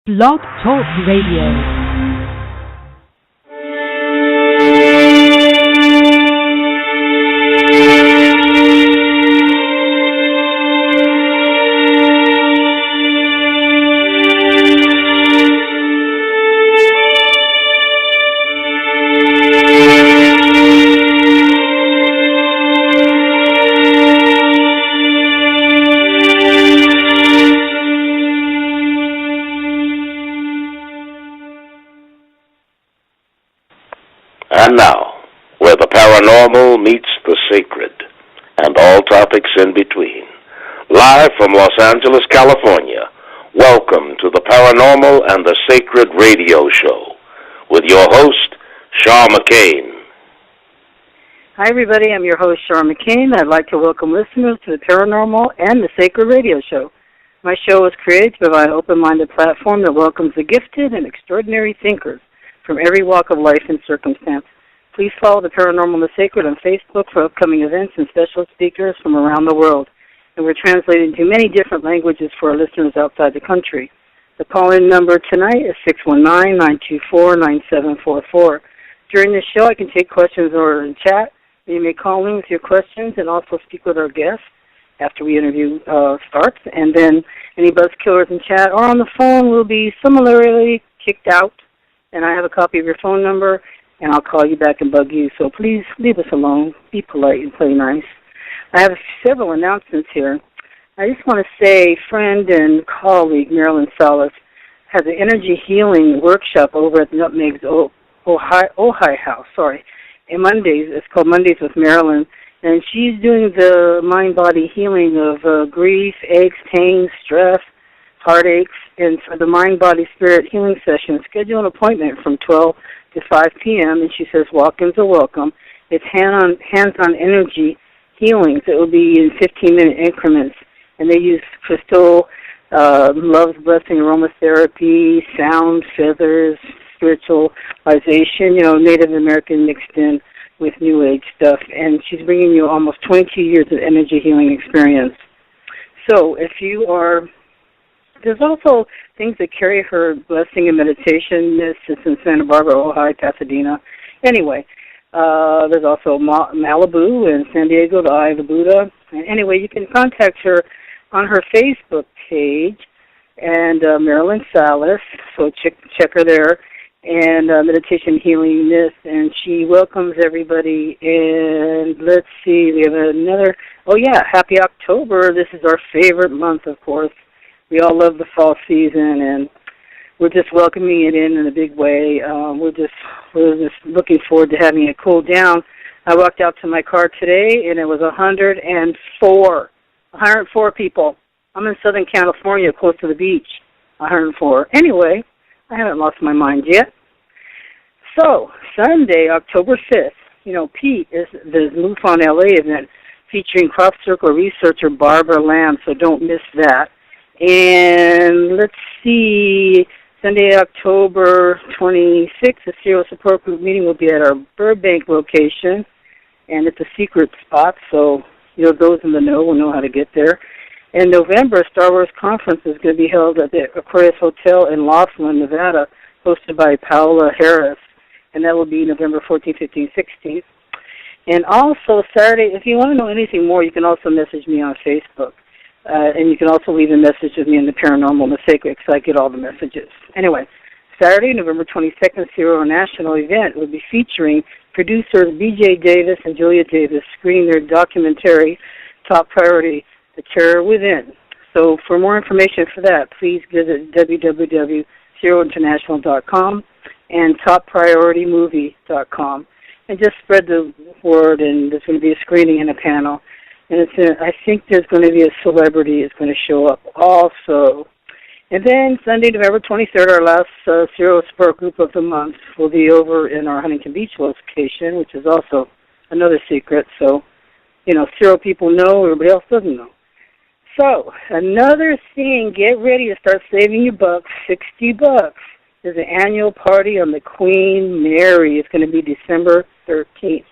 Blog Talk Radio. And now, where the paranormal meets the sacred, and all topics in between. Live from Los Angeles, California, welcome to the Paranormal and the Sacred radio show, with your host, Shaw McCain. Hi, everybody. I'm your host, Shaw McCain. I'd like to welcome listeners to the Paranormal and the Sacred radio show. My show is created to provide an open-minded platform that welcomes the gifted and extraordinary thinkers from every walk of life and circumstance. Please follow the Paranormal and the Sacred on Facebook for upcoming events and special speakers from around the world. And we're translating to many different languages for our listeners outside the country. The call-in number tonight is 619-924-9744. During this show, I can take questions or in chat. You may call in with your questions and also speak with our guests after we interview starts. And then any buzzkillers in chat or on the phone will be similarly kicked out. And I have a copy of your phone number, and I'll call you back and bug you. So please leave us alone. Be polite and play nice. I have several announcements here. I just want to say friend and colleague Marilyn Salas has an energy healing workshop over at Nutmeg's Ojai House. And Mondays, it's called Mondays with Marilyn. And she's doing the mind-body healing of grief, aches, pain, stress, heartaches, and for the mind-body-spirit healing session, schedule an appointment from 12 to 5 p.m., and she says walk-ins are welcome. It's hands-on energy healings. It will be in 15-minute increments, and they use crystal, love's blessing, aromatherapy, sound, feathers, spiritualization, Native American mixed in with New Age stuff, and she's bringing you almost 22 years of energy healing experience. So if you are... There's also things that carry her blessing and meditation. This is in Santa Barbara, Ojai, Pasadena. Anyway, there's also Malibu and San Diego, the Eye of the Buddha. And anyway, you can contact her on her Facebook page, and Marilyn Salas, so check her there, and Meditation Healing Myth, and she welcomes everybody. And let's see, we have another, Happy October. This is our favorite month, of course. We all love the fall season, and we're just welcoming it in a big way. We're just looking forward to having it cool down. I walked out to my car today, and it was 104 people. I'm in Southern California, close to the beach. 104. Anyway, I haven't lost my mind yet. So, Sunday, October 5th, Pete is the MUFON LA event featuring crop circle researcher Barbara Lamb, so don't miss that. And let's see, Sunday, October 26th, the Serial Support Group meeting will be at our Burbank location, and it's a secret spot, so those in the know will know how to get there. In November, Star Wars Conference is going to be held at the Aquarius Hotel in Laughlin, Nevada, hosted by Paola Harris, and that will be November 14th, 15th, 16th. And also Saturday, if you want to know anything more, you can also message me on Facebook. And you can also leave a message with me in the Paranormal and the Sacred, because I get all the messages. Anyway, Saturday, November 22nd, Serial National event will be featuring producers B.J. Davis and Julia Davis screening their documentary, Top Priority, The Terror Within. So for more information for that, please visit www.serialinternational.com and topprioritymovie.com. And just spread the word, and there's going to be a screening and a panel. And I think there's going to be a celebrity is going to show up also. And then Sunday, November 23rd, our last Serial Support Group of the month will be over in our Huntington Beach location, which is also another secret. So, Serial people know, everybody else doesn't know. So, another thing, get ready to start saving your bucks, $60. There's an annual party on the Queen Mary. It's going to be December 13th.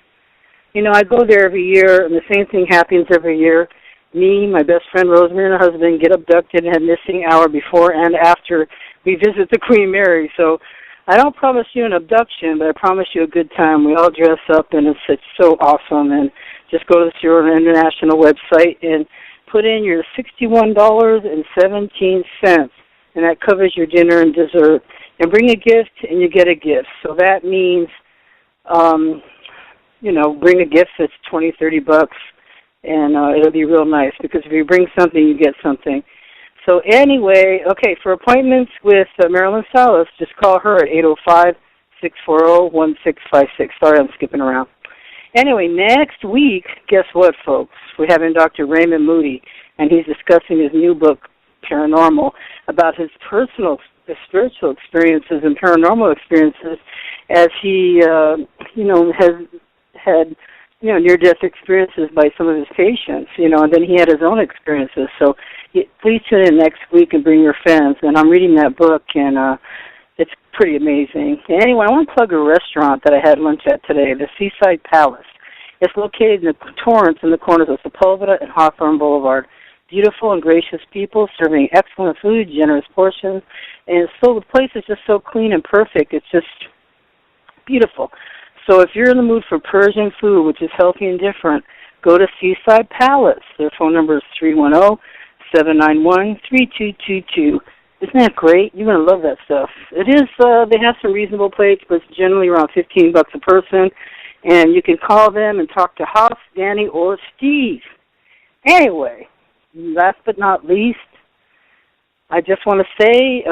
I go there every year, and the same thing happens every year. Me, my best friend Rosemary, and her husband get abducted and had missing hour before and after we visit the Queen Mary. So I don't promise you an abduction, but I promise you a good time. We all dress up, and it's so awesome. And just go to the Sierra International website and put in your $61.17, and that covers your dinner and dessert. And bring a gift, and you get a gift. So that means, bring a gift that's $20, $30, and it'll be real nice, because if you bring something, you get something. So anyway, okay, for appointments with Marilyn Salas, just call her at 805-640-1656. Sorry, I'm skipping around. Anyway, next week, guess what, folks? We're having Dr. Raymond Moody, and he's discussing his new book, Paranormal, about his personal spiritual experiences and paranormal experiences as he, has had, near-death experiences by some of his patients, and then he had his own experiences. So please tune in next week and bring your friends. And I'm reading that book, and it's pretty amazing. And anyway, I want to plug a restaurant that I had lunch at today, the Seaside Palace. It's located in the Torrance in the corners of Sepulveda and Hawthorne Boulevard. Beautiful and gracious people serving excellent food, generous portions, and so the place is just so clean and perfect. It's just beautiful. So if you're in the mood for Persian food, which is healthy and different, go to Seaside Palace. Their phone number is 310-791-3222. Isn't that great? You're going to love that stuff. It is, they have some reasonable plates, but it's generally around $15 a person. And you can call them and talk to House, Danny, or Steve. Anyway, last but not least, I just want to say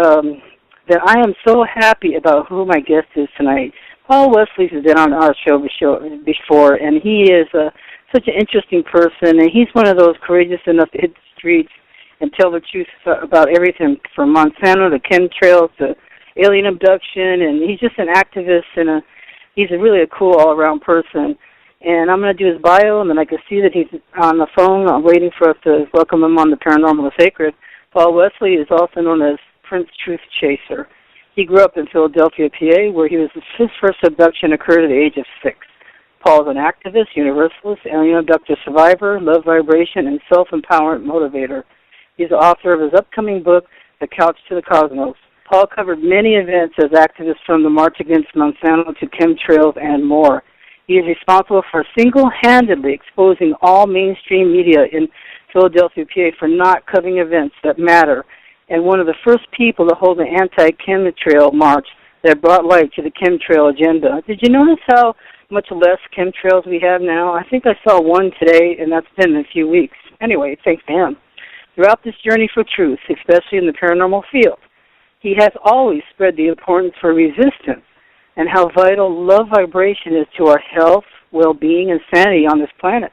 that I am so happy about who my guest is tonight. Paul Wesley has been on our show before, and he is such an interesting person, and he's one of those courageous enough to hit the streets and tell the truth about everything from Monsanto to chemtrails to alien abduction, and he's just an activist, and he's really a cool all-around person. And I'm going to do his bio, and then I can see that he's on the phone. I'm waiting for us to welcome him on the Paranormal the Sacred. Paul Wesley is also known as Princetruthchaser. He grew up in Philadelphia, PA, where his first abduction occurred at the age of 6. Paul is an activist, universalist, alien abductor survivor, love vibration, and self-empowerment motivator. He's the author of his upcoming book, The Couch to the Cosmos. Paul covered many events as activist, from the March Against Monsanto to chemtrails and more. He is responsible for single-handedly exposing all mainstream media in Philadelphia, PA, for not covering events that matter, and one of the first people to hold an anti-chemtrail march that brought light to the chemtrail agenda. Did you notice how much less chemtrails we have now? I think I saw one today, and that's been in a few weeks. Anyway, thanks to him. Throughout this journey for truth, especially in the paranormal field, he has always spread the importance for resistance and how vital love vibration is to our health, well-being, and sanity on this planet.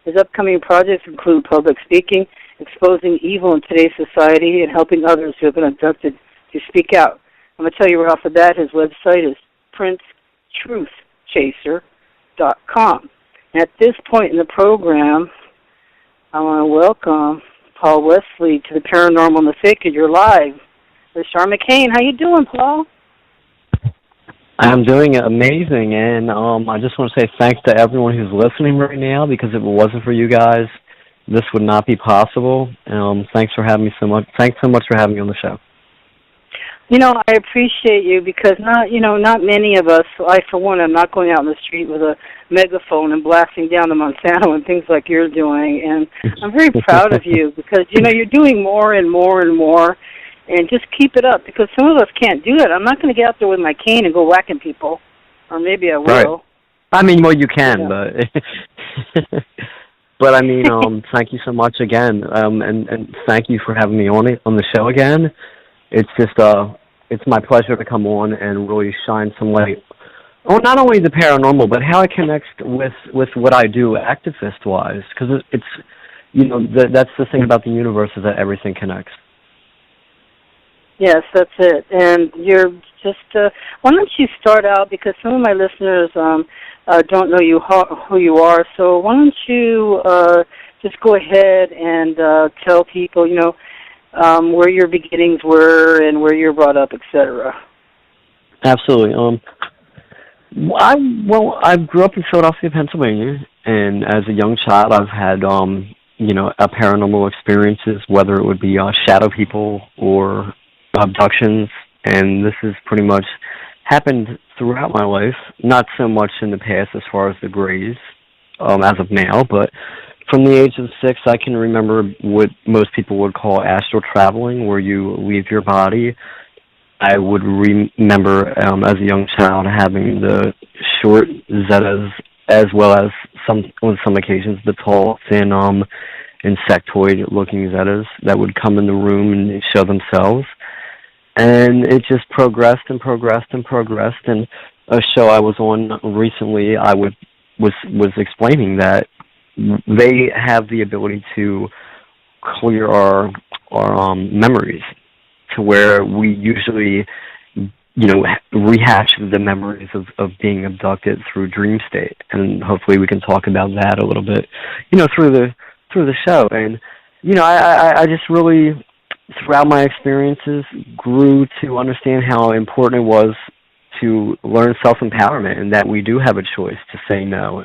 His upcoming projects include public speaking, exposing evil in today's society, and helping others who have been abducted to speak out. I'm going to tell you right off the bat, his website is Princetruthchaser.com. And at this point in the program, I want to welcome Paul Wesley to the Paranormal the Sacred. You're live with Char McCain. How you doing, Paul? I'm doing amazing, and I just want to say thanks to everyone who's listening right now, because if it wasn't for you guys, this would not be possible. Thanks for having me so much. Thanks so much for having me on the show. I appreciate you, because not many of us, I for one, am not going out in the street with a megaphone and blasting down the Monsanto and things like you're doing. And I'm very proud of you, because, you're doing more and more and more. And just keep it up, because some of us can't do it. I'm not going to get out there with my cane and go whacking people. Or maybe I will. Right. I mean, well, you can, but... But, I mean, thank you so much again. And thank you for having me on the show again. It's just, it's my pleasure to come on and really shine some light on not only the paranormal, but how it connects with what I do activist-wise. Because it's that's the thing about the universe, is that everything connects. Yes, that's it. And you're just, why don't you start out, because some of my listeners don't know who you are, so why don't you just go ahead and tell people, where your beginnings were and where you were brought up, etc. Absolutely. I grew up in Philadelphia, Pennsylvania, and as a young child, I've had, paranormal experiences, whether it would be shadow people or abductions, And this has pretty much happened throughout my life, not so much in the past as far as the grays as of now, but from the age of 6, I can remember what most people would call astral traveling, where you leave your body. I would remember as a young child having the short zetas as well as on some occasions the tall, thin, insectoid-looking zetas that would come in the room and show themselves. And it just progressed and progressed and progressed. And a show I was on recently, I was explaining that they have the ability to clear our memories, to where we usually, rehash the memories of being abducted through dream state. And hopefully we can talk about that a little bit, through the show. And I just really, throughout my experiences, grew to understand how important it was to learn self-empowerment, and that we do have a choice to say no,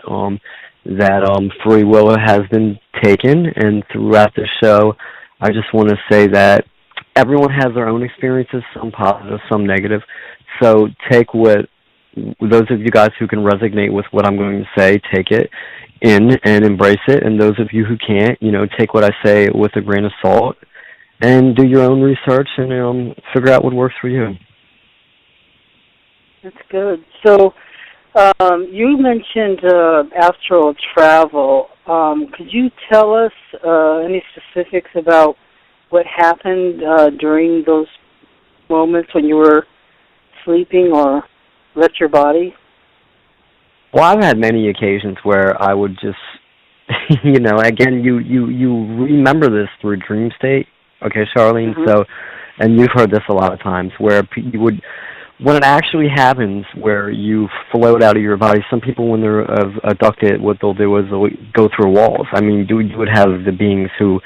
that free will has been taken. And throughout the show, I just want to say that everyone has their own experiences, some positive, some negative. So take those of you guys who can resonate with what I'm going to say, take it in and embrace it. And those of you who can't, take what I say with a grain of salt and do your own research and figure out what works for you. That's good. So you mentioned astral travel. Could you tell us any specifics about what happened during those moments when you were sleeping or left your body? Well, I've had many occasions where I would just, again, you remember this through dream state, okay, Charlene? Mm-hmm. So, and you've heard this a lot of times, where you would, when it actually happens, where you float out of your body, some people, when they're abducted, what they'll do is they'll go through walls. I mean, you would have the beings who,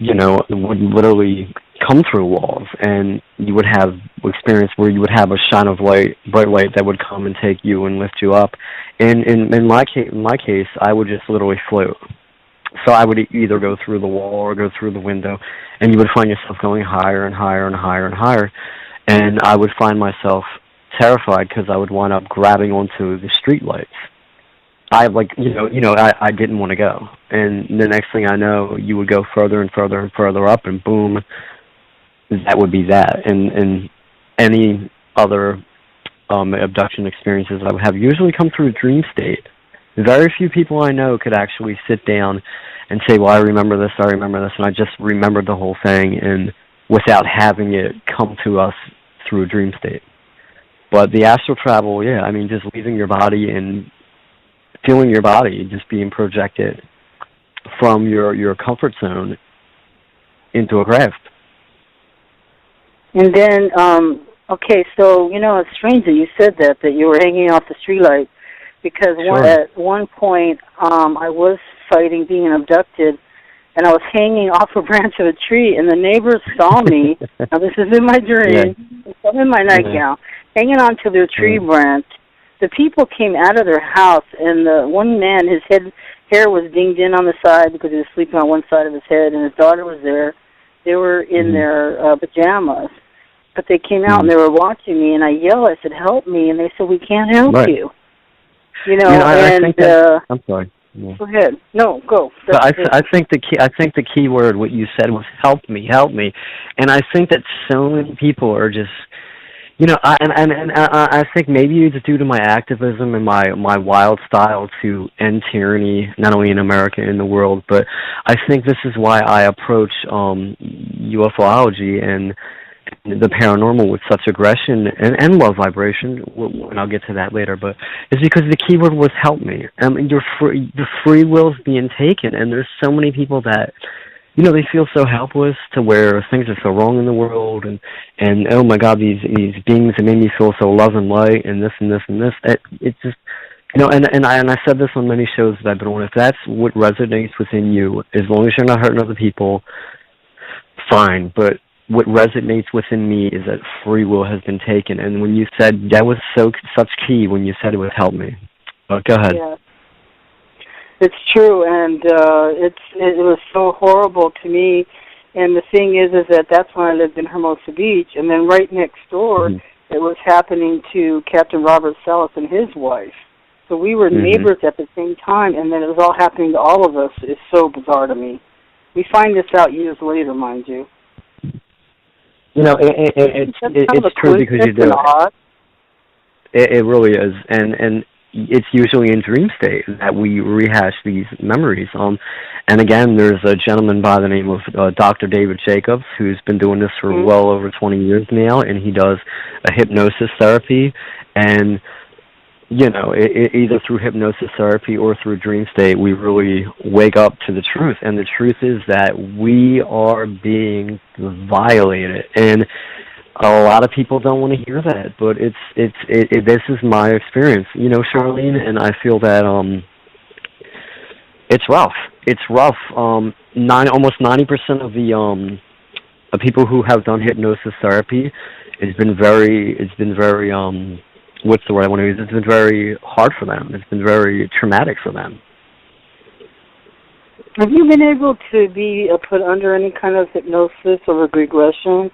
would literally come through walls, and you would have experience where you would have a shine of light, bright light that would come and take you and lift you up. And in my case, I would just literally float. So I would either go through the wall or go through the window, and you would find yourself going higher and higher and higher and higher. And I would find myself terrified because I would wind up grabbing onto the street lights. I didn't want to go. And the next thing I know, you would go further and further and further up, and boom, that would be that. And any other abduction experiences I would have usually come through a dream state. Very few people I know could actually sit down and say, well, I remember this, and I just remembered the whole thing, and without having it come to us through a dream state. But the astral travel, yeah, I mean, just leaving your body and feeling your body just being projected from your comfort zone into a craft. And then, okay, so, it's strange that you said that you were hanging off the streetlight, because Sure. At one point I was fighting being abducted, and I was hanging off a branch of a tree, and the neighbors saw me. Now, this is in my dream. Yeah. I'm in my nightgown, hanging onto their tree branch. The people came out of their house, and the one man, his hair was dinged in on the side because he was sleeping on one side of his head, and his daughter was there. They were in their pajamas. But they came out and they were watching me, and I yelled. I said, "Help me!" And they said, "We can't help you." I think that, I'm sorry. Yeah. Go ahead. No, go. I think the key word, what you said, was help me, and I think that so many people are just, I think maybe it's due to my activism and my wild style to end tyranny, not only in America, in the world. But I think this is why I approach UFOlogy and the paranormal with such aggression and low vibration, and I'll get to that later, but it's because the key word was help me. The free will's being taken, and there's so many people that, they feel so helpless to where things are so wrong in the world, and oh my God, these beings that made me feel so love and light, and this and this and this. It's just, and I said this on many shows that I've been on. If that's what resonates within you, as long as you're not hurting other people, fine. But what resonates within me is that free will has been taken. And when you said, that was such key when you said it would help me. But go ahead. Yeah. It's true, and it was so horrible to me And the thing is that that's when I lived in Hermosa Beach, and then right next door, it was happening to Captain Robert Salas and his wife. So we were neighbors at the same time, and then it was all happening to all of us. It's so bizarre to me. We find this out years later, mind you. You know, it's true because you do. It really is, and it's usually in dream state that we rehash these memories. And again, there's a gentleman by the name of Dr. David Jacobs who's been doing this for well over 20 years now, and he does a hypnosis therapy. And, you know, either through hypnosis therapy or through dream state, we really wake up to the truth. And the truth is that we are being violated. And a lot of people don't want to hear that, but this is my experience, you know, Charlene, and I feel that it's rough. It's rough. Almost 90% of the people who have done hypnosis therapy, it's been very what's the word I want to use? It's been very hard for them. It's been very traumatic for them. Have you been able to be put under any kind of hypnosis or regression?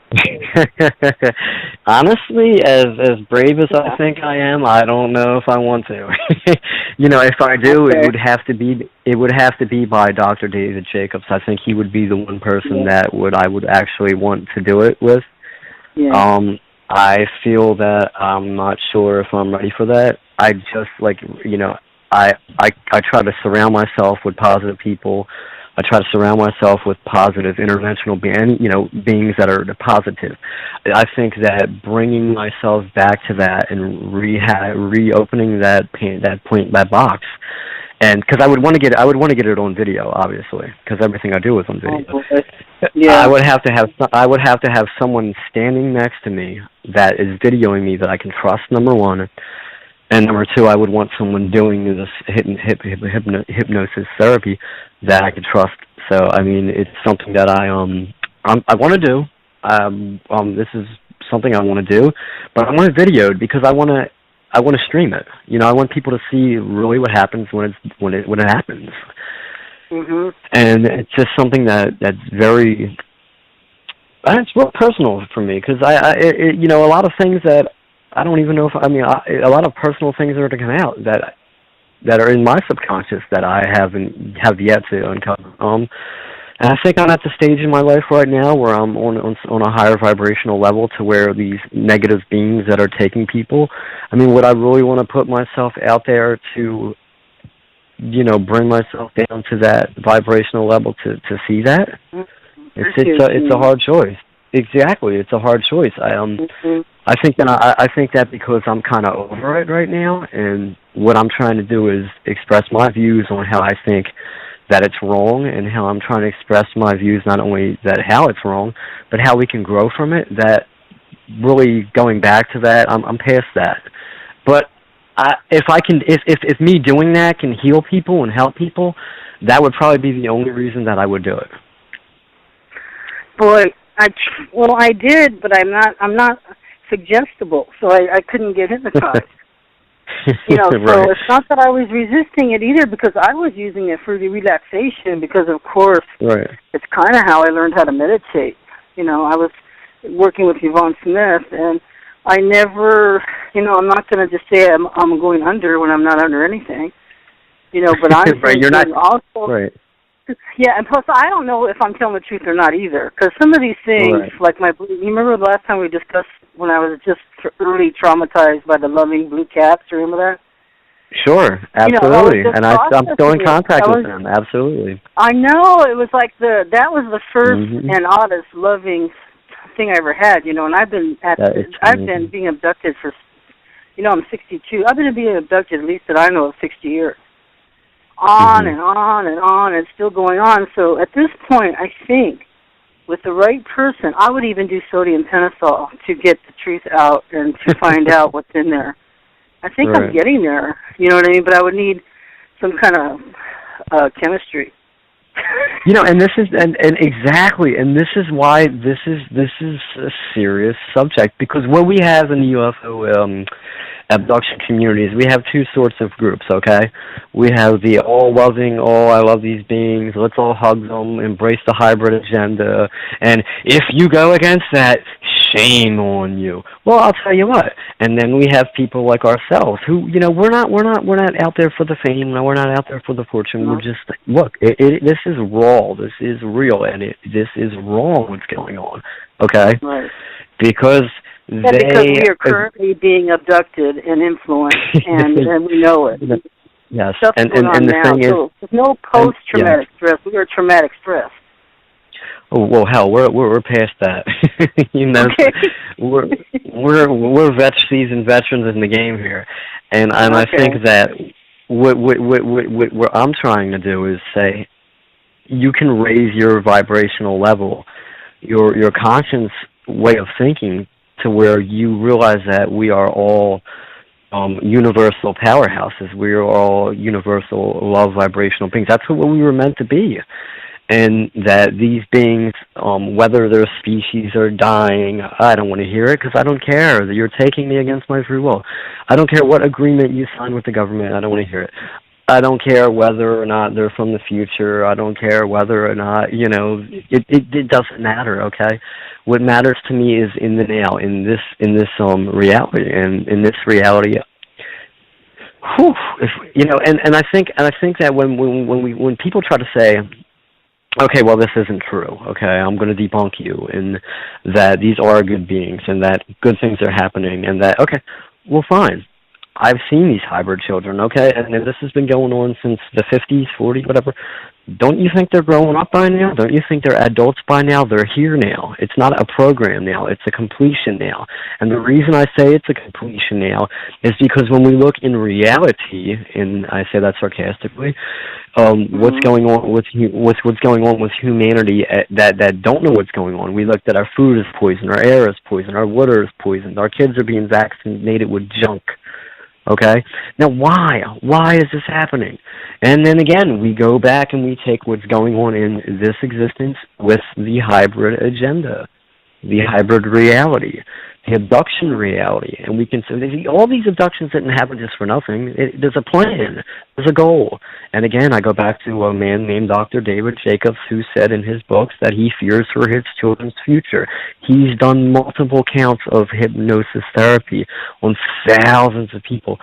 Honestly, as brave as I think I am, I don't know if I want to. You know, if I do, it would have to be by Dr. David Jacobs. I think he would be the one person that I would actually want to do it with. Yeah. I feel that I'm not sure if I'm ready for that. I just I try to surround myself with positive people. I try to surround myself with positive interventional beings that are positive. I think that bringing myself back to that and reopening that box, and because I would want to get it on video, obviously, because everything I do is on video. Yeah. I would have to have someone standing next to me that is videoing me that I can trust. Number one. And number two, I would want someone doing this hypnosis therapy that I could trust. So, I mean, it's something that I want to do. This is something I want to do, but I want it videoed because I want to stream it. You know, I want people to see really what happens when it happens. Mm-hmm. And it's just something that's very. It's real personal for me because you know, a lot of things that. I don't even know if a lot of personal things are to come out that are in my subconscious that I have yet to uncover. And I think I'm at the stage in my life right now where I'm on a higher vibrational level to where these negative beings that are taking people. I mean, would I really want to put myself out there to, you know, bring myself down to that vibrational level to see that? It's a hard choice. Exactly, it's a hard choice. I think that because I'm kind of over it right now, and what I'm trying to do is express my views on how I think that it's wrong, and how I'm trying to express my views not only that how it's wrong, but how we can grow from it. That really going back to that, I'm past that. But if me doing that can heal people and help people, that would probably be the only reason that I would do it. Boy, I did, but I'm not suggestible, so I couldn't get hypnotized. You know, so right. It's not that I was resisting it either, because I was using it for the relaxation, because of course it's kind of how I learned how to meditate. You know, I was working with Yvonne Smith, and I never, you know, I'm not going to just say I'm going under when I'm not under anything. You know, but I'm right. You're not also right. Yeah, and plus I don't know if I'm telling the truth or not either, because some of these things, like you remember the last time we discussed when I was just really traumatized by the loving blue caps, remember that? Sure, absolutely, and I'm still in contact with them, absolutely. I know, it was like that was the first and oddest loving thing I ever had, you know, and I've been being abducted for, you know, I'm 62, I've been being abducted at least that I know of 60 years. On and on and on, and still going on. So at this point, I think with the right person, I would even do sodium pentothal to get the truth out and to find out what's in there. I think I'm getting there, you know what I mean? But I would need some kind of chemistry. You know, and this is and exactly, and this is why this is a serious subject, because what we have in the UFO abduction communities, we have two sorts of groups, okay? We have the all-loving, I love these beings, let's all hug them, embrace the hybrid agenda, and if you go against that, shame on you. Well, I'll tell you what. And then we have people like ourselves who, we're not out there for the fame. No, we're not out there for the fortune. We're just look. This is raw. This is real, and this is wrong. What's going on? Okay. Right. Because because we are currently being abducted and influenced, and we know it. Yes. Stuff's And going on the now, thing is, there's no post-traumatic stress. We are traumatic stress. Oh, well, hell, we're past that. Okay. we're seasoned veterans in the game here, and I think that what I'm trying to do is say, you can raise your vibrational level, your conscious way of thinking, to where you realize that we are all universal powerhouses. We are all universal love vibrational beings. That's what we were meant to be. And that these beings, whether their species are dying, I don't want to hear it because I don't care. You're taking me against my free will. I don't care what agreement you sign with the government. I don't want to hear it. I don't care whether or not they're from the future. I don't care whether or not, it doesn't matter, okay? What matters to me is in the now, in this reality. And in this reality, and I think that when people try to say, okay, well, this isn't true, okay, I'm going to debunk you, and that these are good beings, and that good things are happening, and that, okay, well, fine. I've seen these hybrid children, okay, and this has been going on since the 50s, 40s, whatever. Don't you think they're growing up by now? Don't you think they're adults by now? They're here now. It's not a program now. It's a completion now. And the reason I say it's a completion now is because when we look in reality, and I say that sarcastically, what's going on with humanity that don't know what's going on. We looked at our food is poison, our air is poison, our water is poisoned, our kids are being vaccinated with junk. Okay? Now, why? Why is this happening? And then again, we go back and we take what's going on in this existence with the hybrid agenda, the hybrid reality, the abduction reality. And we can say, all these abductions didn't happen just for nothing. There's a plan. There's a goal. And again, I go back to a man named Dr. David Jacobs, who said in his books that he fears for his children's future. He's done multiple counts of hypnosis therapy on thousands of people.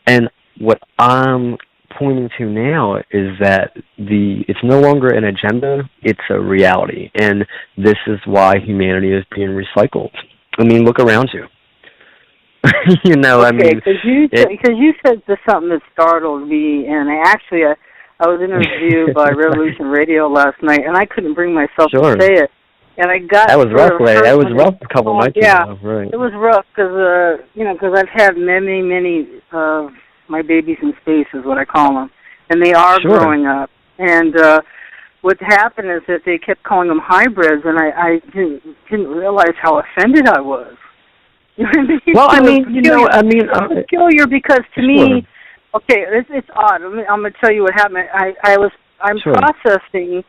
And what I'm pointing to now is that it's no longer an agenda, it's a reality. And this is why humanity is being recycled. I mean, look around you. I mean... Because you said something that startled me, and I was interviewed by Revolution Radio last night, and I couldn't bring myself to say it. And I got... That was rough, That was rough a couple nights ago. Right. It was rough because I've had many of my babies in space is what I call them, and they are growing up. And what happened is that they kept calling them hybrids, and I didn't realize how offended I was. You know what I mean? Well, it's peculiar because to me, okay, it's odd. I'm going to tell you what happened. I'm processing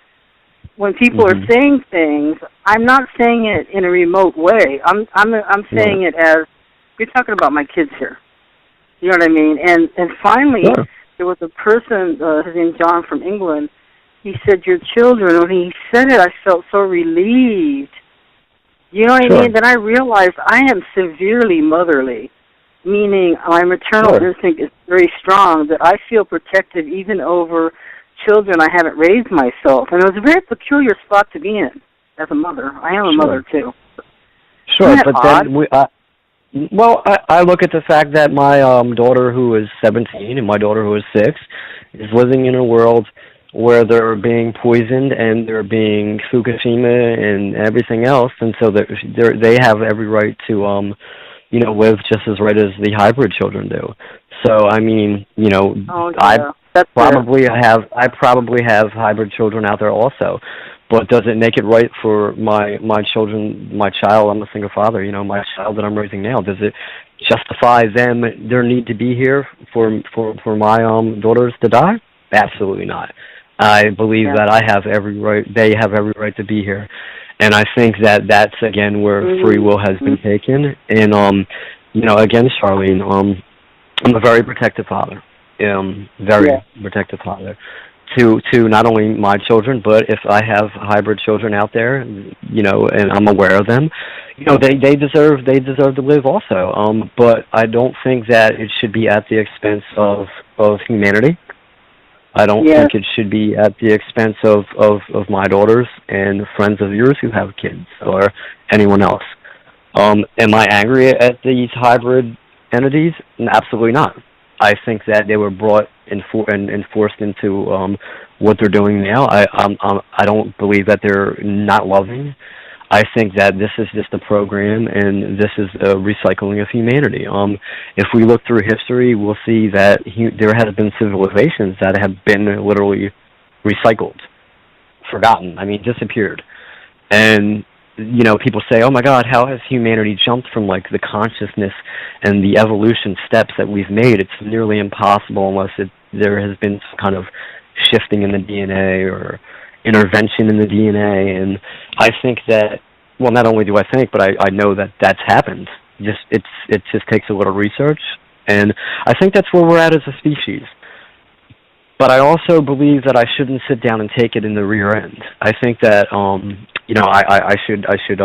when people are saying things. I'm not saying it in a remote way. I'm saying it as you're talking about my kids here. You know what I mean? And finally, there was a person, his name's John from England. He said, your children, when he said it, I felt so relieved. You know what I mean? Then I realized I am severely motherly, meaning my maternal instinct is very strong, that I feel protective even over children I haven't raised myself. And it was a very peculiar spot to be in as a mother. I am a mother, too. Sure, but odd? Then I look at the fact that my daughter, who is 17, and my daughter, who is 6, is living in a world where they're being poisoned and they're being Fukushima and everything else, and so they have every right to, live just as right as the hybrid children do. So I mean, I probably have hybrid children out there also. But does it make it right for my children, my child? I'm a single father. My child that I'm raising now. Does it justify their need to be here for my daughters to die? Absolutely not. I believe that I have every right. They have every right to be here, and I think that's again where free will has been taken. And again, Charlene, I'm a very protective father. Very protective father to not only my children, but if I have hybrid children out there, and I'm aware of them, they deserve to live also. But I don't think that it should be at the expense of humanity. I don't think it should be at the expense of my daughters and friends of yours who have kids or anyone else. Am I angry at these hybrid entities? Absolutely not. I think that they were brought and forced into what they're doing now. I don't believe that they're not loving. I think that this is just a program, and this is a recycling of humanity. If we look through history, we'll see that there has been civilizations that have been literally recycled, forgotten, disappeared. And, people say, oh my God, how has humanity jumped from, the consciousness and the evolution steps that we've made? It's nearly impossible unless there has been some kind of shifting in the DNA or intervention in the DNA. And I think that, well, not only do I think, but I know that that's happened. It just takes a little research, and I think that's where we're at as a species. But I also believe that I shouldn't sit down and take it in the rear end. I think that I should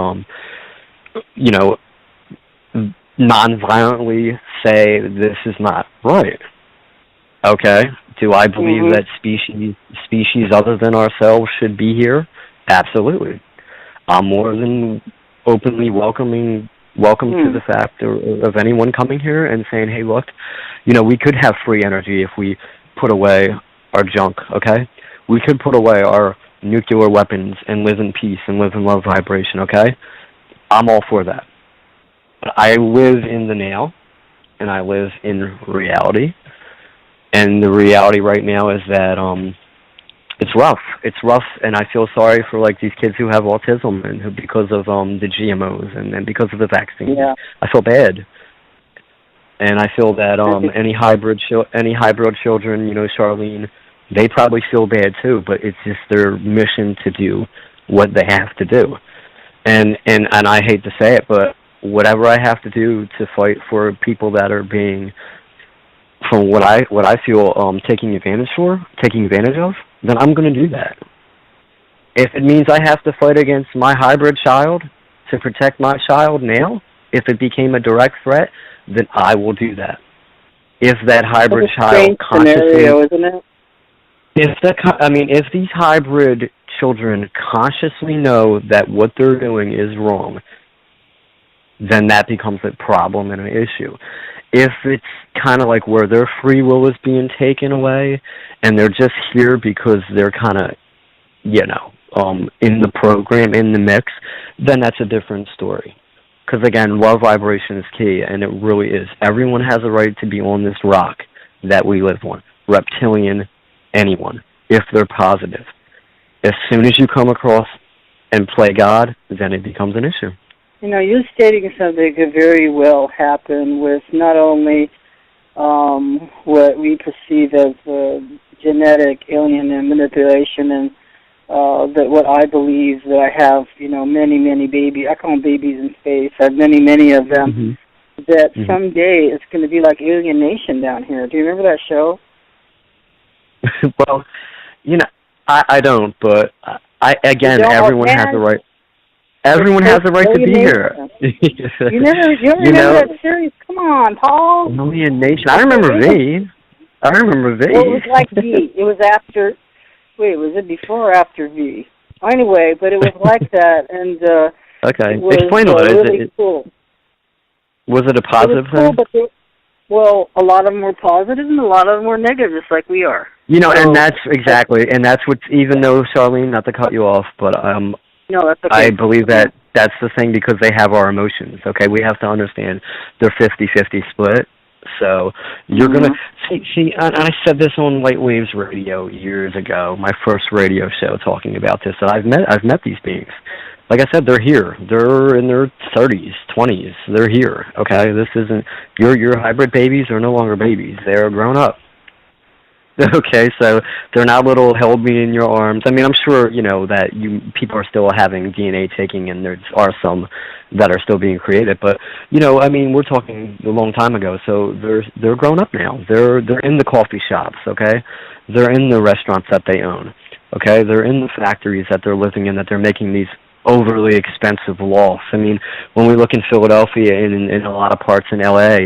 non-violently say this is not right. Okay. Do I believe that species other than ourselves should be here? Absolutely. I'm more than openly welcome to the fact of anyone coming here and saying, hey, look, we could have free energy if we put away our junk, okay? We could put away our nuclear weapons and live in peace and live in love vibration, okay? I'm all for that. But I live in the now, and I live in reality. And the reality right now is that it's rough. It's rough, and I feel sorry for these kids who have autism and who, because of the GMOs and because of the vaccine. Yeah. I feel bad, and I feel that any hybrid children, Charlene, they probably feel bad too. But it's just their mission to do what they have to do, and I hate to say it, but whatever I have to do to fight for people that are being, from what I feel, taking advantage of, then I'm going to do that. If it means I have to fight against my hybrid child to protect my child now, if it became a direct threat, then I will do that. If that hybrid child consciously, scenario, isn't it? If these hybrid children consciously know that what they're doing is wrong, then that becomes a problem and an issue. If it's kind of where their free will is being taken away and they're just here because they're kind of, in the program, in the mix, then that's a different story. Because, again, love vibration is key, and it really is. Everyone has a right to be on this rock that we live on. Reptilian, anyone, if they're positive. As soon as you come across and play God, then it becomes an issue. You're stating something could very well happen with not only what we perceive as genetic alien and manipulation, and that what I believe that I have, many, many babies. I call them babies in space. I have many, many of them. That someday it's going to be like Alien Nation down here. Do you remember that show? Well, I don't, but everyone has the right. Everyone has the right to be here. You remember that series? Come on, Paul. Alien Nation. I remember V. Well, it was like V. It was after. Wait, was it before or after V? Anyway, but it was like that, and okay. It was, explain what really cool. Was it a positive thing? Well, a lot of them were positive, and a lot of them were negative, just like we are. And that's exactly, and that's what. Even though, Charlene, not to cut you off, but no, that's okay. I believe that that's the thing, because they have our emotions, okay? We have to understand they're 50-50 split. So you're going to see, and I said this on Light Waves Radio years ago, my first radio show, talking about this. I've met these beings. Like I said, they're here. They're in their 30s, 20s. They're here, okay? This isn't, your hybrid babies are no longer babies. They're grown up. Okay, so they're not little held me in your arms. I'm sure, that people are still having DNA taking, and there are some that are still being created. But I mean, we're talking a long time ago, so they're grown up now. They're in the coffee shops, okay? They're in the restaurants that they own, okay? They're in the factories that they're living in, that they're making these overly expensive lofts. I mean, when we look in Philadelphia and in a lot of parts in LA,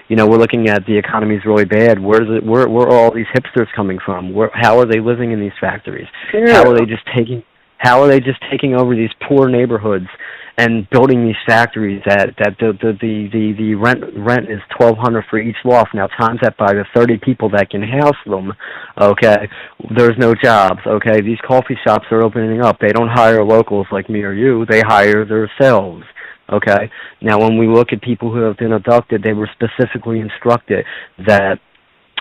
we're looking at the economy's really bad. Where are all these hipsters coming from? How are they living in these factories? Yeah. How are they just taking over these poor neighborhoods and building these factories that the rent is $1,200 for each loft. Now times that by the 30 people that can house them, okay, there's no jobs, okay? These coffee shops are opening up. They don't hire locals like me or you. They hire themselves, okay? Now when we look at people who have been abducted, they were specifically instructed that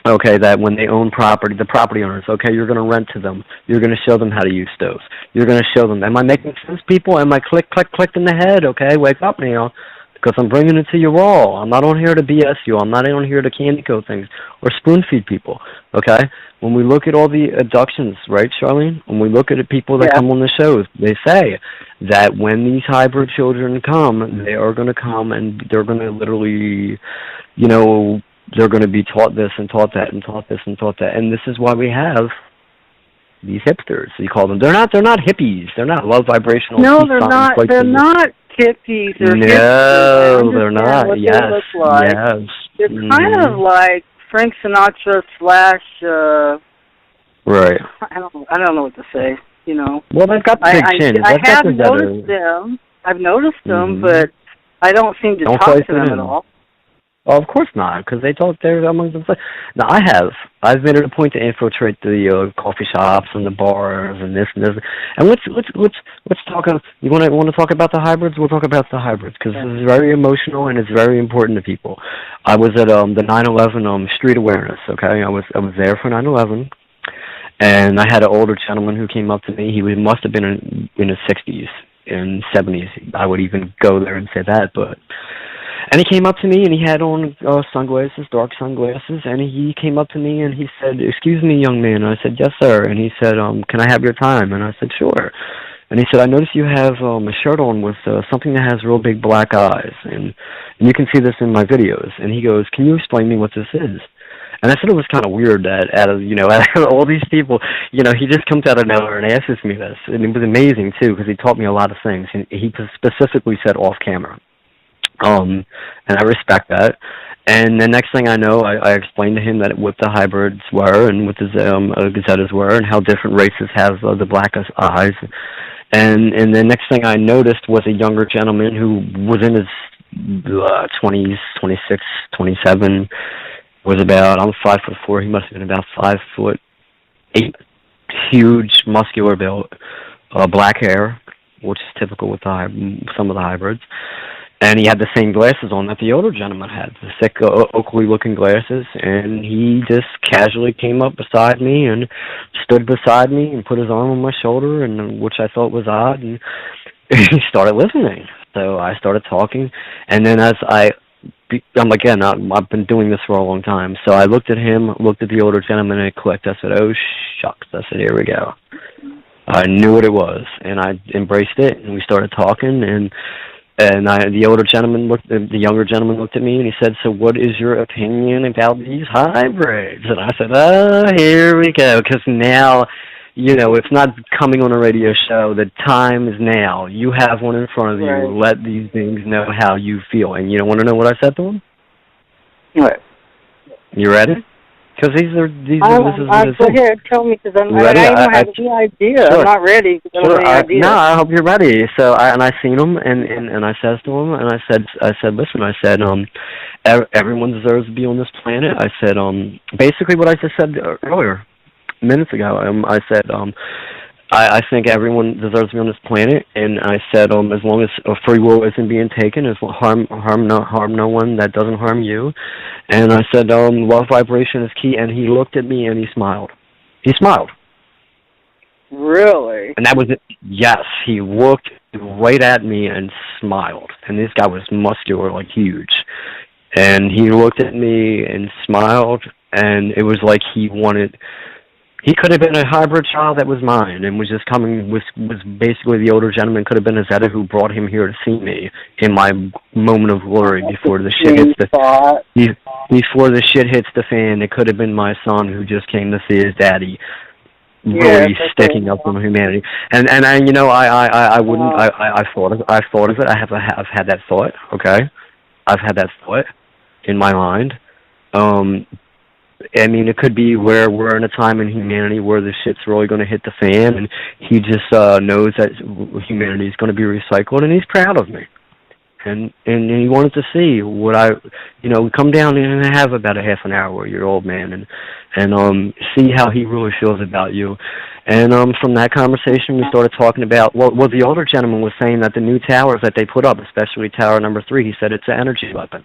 that when they own property, the property owners, okay, you're going to rent to them. You're going to show them how to use stoves. You're going to show them. Am I making sense, people? Am I click in the head? Okay, wake up now, because I'm bringing it to you raw. I'm not on here to BS you. I'm not on here to candy coat things or spoon feed people, okay? When we look at all the abductions, right, Charlene? When we look at the people that come on the shows, they say that when these hybrid children come, they are going to come and they're going to literally, they're going to be taught this and taught that and taught this and taught that. And this is why we have these hipsters. You call them. They're not hippies. They're not low vibrational. No, they're not. They're not hippies. They're hipsters. They're not. What yes. They look like. Yes. They're kind of like Frank Sinatra / right. I don't know what to say. Well, they've got big chins. I have noticed them. I've noticed them, but I don't seem to talk to them at all. Oh, of course not, because they talk there among themselves. No, I've made it a point to infiltrate the coffee shops and the bars and this and this. And let's talk. You want to talk about the hybrids? We'll talk about the hybrids because this is very emotional and it's very important to people. I was at the 9/11 street awareness. Okay, I was there for 9/11, and I had an older gentleman who came up to me. He must have been in his 60s and 70s. I would even go there and say that, but. And he came up to me, and he had on sunglasses, dark sunglasses, and he came up to me, and he said, "Excuse me, young man." And I said, "Yes, sir." And he said, "Can I have your time?" And I said, "Sure." And he said, "I noticed you have a shirt on with something that has real big black eyes, and you can see this in my videos." And he goes, "Can you explain me what this is?" And I said it was kind of weird that out of all these people, he just comes out of nowhere and asks me this. And it was amazing, too, because he taught me a lot of things. And he specifically said off camera. And I respect that. And the next thing I know, I explained to him that what the hybrids were and what the gazettas were and how different races have the blackest eyes. And the next thing I noticed was a younger gentleman who was in his 20s, 26, 27, was about, I'm 5'4", he must have been about 5'8", huge, muscular build, black hair, which is typical with some of the hybrids. And he had the same glasses on that the older gentleman had, the thick, Oakley-looking glasses. And he just casually came up beside me and stood beside me and put his arm on my shoulder, and which I thought was odd. And he started listening. So I started talking. And then as I've been doing this for a long time. So I looked at him, looked at the older gentleman, and it clicked. I said, "Oh, shucks." I said, "Here we go." I knew what it was, and I embraced it, and we started talking, and the younger gentleman looked at me and he said, "So what is your opinion about these hybrids?" And I said, here we go, because now, it's not coming on a radio show. The time is now. You have one in front of you. Right. Let these things know how you feel. And you don't want to know what I said to him? What? You ready? Because this is go ahead, tell me, because I don't have any idea. Sure. I'm not ready. I don't have any idea. No, I hope you're ready. So I seen him, and I says to him, and I said, "Listen," I said, everyone deserves to be on this planet. I said, basically what I just said earlier, minutes ago. I said, I think everyone deserves to be on this planet, and I said, as long as free will isn't being taken, as harm no one that doesn't harm you, and I said, love vibration is key. And he looked at me and he smiled. He smiled. Really? And that was it. Yes, he looked right at me and smiled. And this guy was muscular, like huge. And he looked at me and smiled, and it was like he wanted He could have been a hybrid child that was mine and was just coming, was basically the older gentleman could have been a Zeta who brought him here to see me in my moment of glory before the shit hits before the shit hits the fan. It could have been my son who just came to see his daddy, really sticking up for humanity. And I, you know, I wouldn't, I thought of it. I've had that thought, okay? I've had that thought in my mind. I mean, it could be where we're in a time in humanity where the shit's really going to hit the fan, and he just knows that humanity is going to be recycled, and he's proud of me. And he wanted to see what I, you know, come down and have about a half an hour with your old man, and see how he really feels about you. And from that conversation, we started talking about, well, the older gentleman was saying that the new towers that they put up, especially tower number 3, he said it's an energy weapon.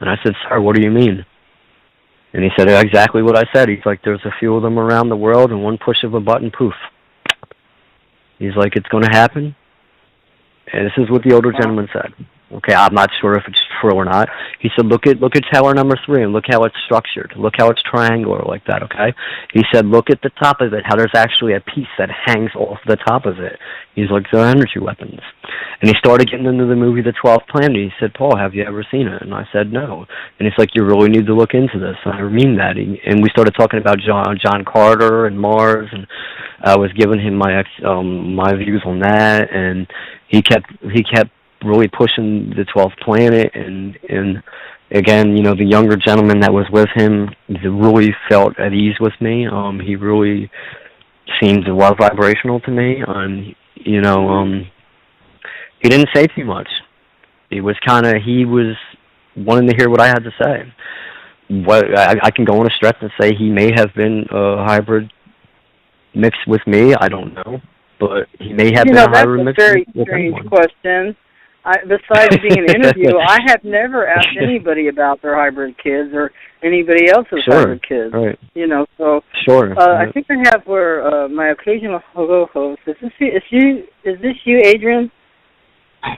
And I said, sir, what do you mean? And he said exactly what I said. He's like, there's a few of them around the world, and one push of a button, poof. He's like, it's going to happen. And this is what the older gentleman said. Okay, I'm not sure if it's true or not. He said, look at tower number 3 and look how it's structured. Look how it's triangular like that, okay? He said, look at the top of it, how there's actually a piece that hangs off the top of it. He's like, they're energy weapons. And he started getting into the movie The 12th Planet. He said, Paul, have you ever seen it? And I said, no. And he's like, you really need to look into this. And I mean that. And we started talking about John Carter and Mars, and I was giving him my views on that, and he kept really pushing the 12th Planet, and again, you know, the younger gentleman that was with him really felt at ease with me. He really seemed well vibrational to me, and you know, he didn't say too much. He was wanting to hear what I had to say. What I can go on a stretch and say he may have been a hybrid mixed with me. I don't know, but he may have been a hybrid mixed with anyone. That's a very strange question. Besides being an interview, I have never asked anybody about their hybrid kids or anybody else's hybrid kids. Right. You know, so I think I have where my occasional host. Is this you, Adrian?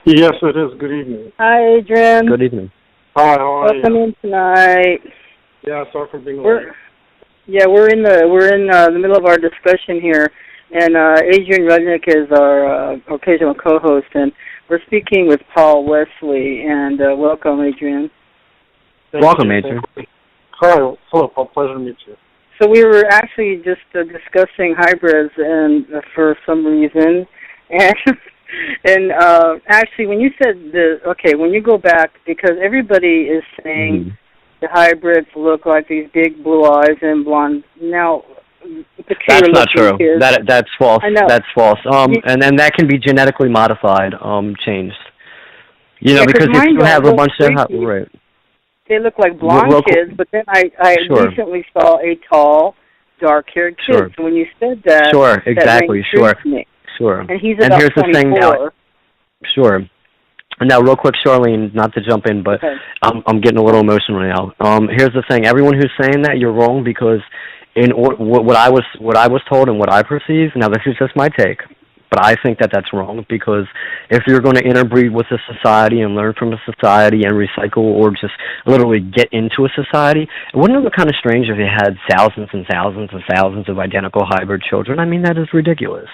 Yes, it is. Good evening. Hi, Adrian. Good evening. Hi, how are you? Welcome in tonight. Yeah, sorry for being late. We're in the middle of our discussion here, and Adrian Rudnick is our occasional co-host, and we're speaking with Paul Wesley, and welcome, Adrian. Welcome, Adrian. Hi, hello, Paul. Pleasure to meet you. So we were actually just discussing hybrids, and for some reason, and actually, when you said when you go back, because everybody is saying the hybrids look like these big blue eyes and blonde. Now, that's not true. That's false. That's false. And then that can be genetically modified, changed. You know, because if you have a bunch of right, they look like blonde kids. But then I recently saw a tall, dark-haired kid. Sure. So when you said that, exactly, sure. And he's about here's 24. The thing now. Sure. Now, real quick, Charlene, not to jump in, but I'm getting a little emotional now. Here's the thing: everyone who's saying that, you're wrong, because what I was told and what I perceive. Now, this is just my take, but I think that that's wrong, because if you're going to interbreed with a society and learn from a society and recycle or just literally get into a society, wouldn't it look kind of strange if you had thousands and thousands and thousands of identical hybrid children? I mean, that is ridiculous,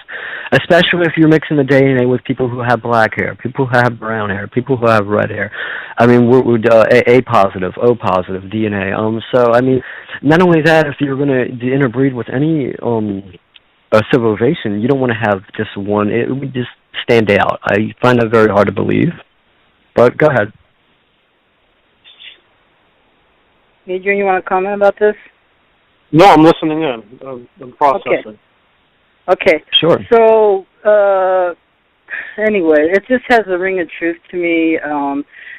especially if you're mixing the DNA with people who have black hair, people who have brown hair, people who have red hair. I mean, we're A positive, O positive DNA. So, I mean, not only that, if you're going to interbreed with any a civilization, you don't want to have just one. It would just stand out. I find that very hard to believe. But go ahead. Adrian, you want to comment about this? No, I'm listening in. I'm processing. Okay. Sure. So, anyway, it just has a ring of truth to me.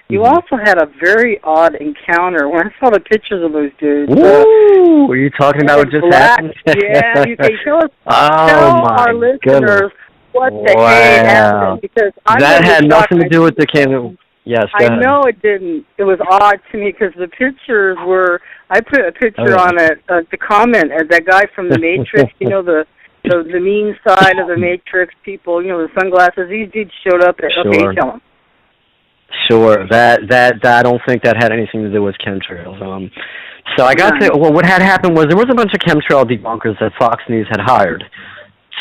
You also had a very odd encounter when I saw the pictures of those dudes. Were you talking about what just happened? Yeah, you can tell our listeners what the heck happened, because that had nothing to do with the camera. Yes, go ahead. I know it didn't. It was odd to me because the pictures were. I put a picture on it to comment as that guy from the Matrix. You know the mean side of the Matrix people. You know the sunglasses. These dudes showed up at tell them. Sure, that I don't think that had anything to do with chemtrails. So I got to, well, what had happened was there was a bunch of chemtrail debunkers that Fox News had hired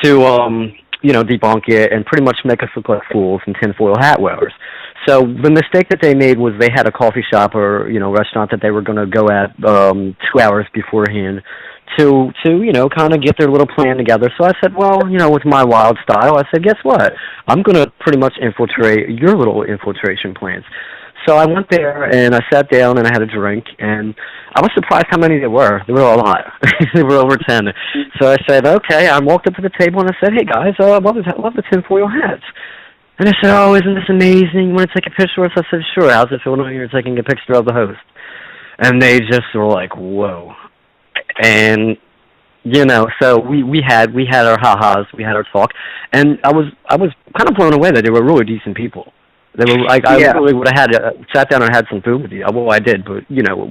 to, debunk it and pretty much make us look like fools and tinfoil hat wearers. So the mistake that they made was they had a coffee shop or, restaurant that they were going to go at 2 hours beforehand to kind of get their little plan together. So I said, well, with my wild style, I said, guess what? I'm going to pretty much infiltrate your little infiltration plans. So I went there, and I sat down, and I had a drink, and I was surprised how many there were. There were a lot. There were over 10. So I said, okay. I walked up to the table, and I said, hey, guys, I love the tinfoil hats. And they said, oh, isn't this amazing? You want to take a picture of us? I said, sure. How's it feel when you're taking a picture of the host? And they just were like, whoa. And, so we had our ha-has, we had our talk, and I was kind of blown away that they were really decent people. They were like, I really would have sat down and had some food with you. Well, I did, but,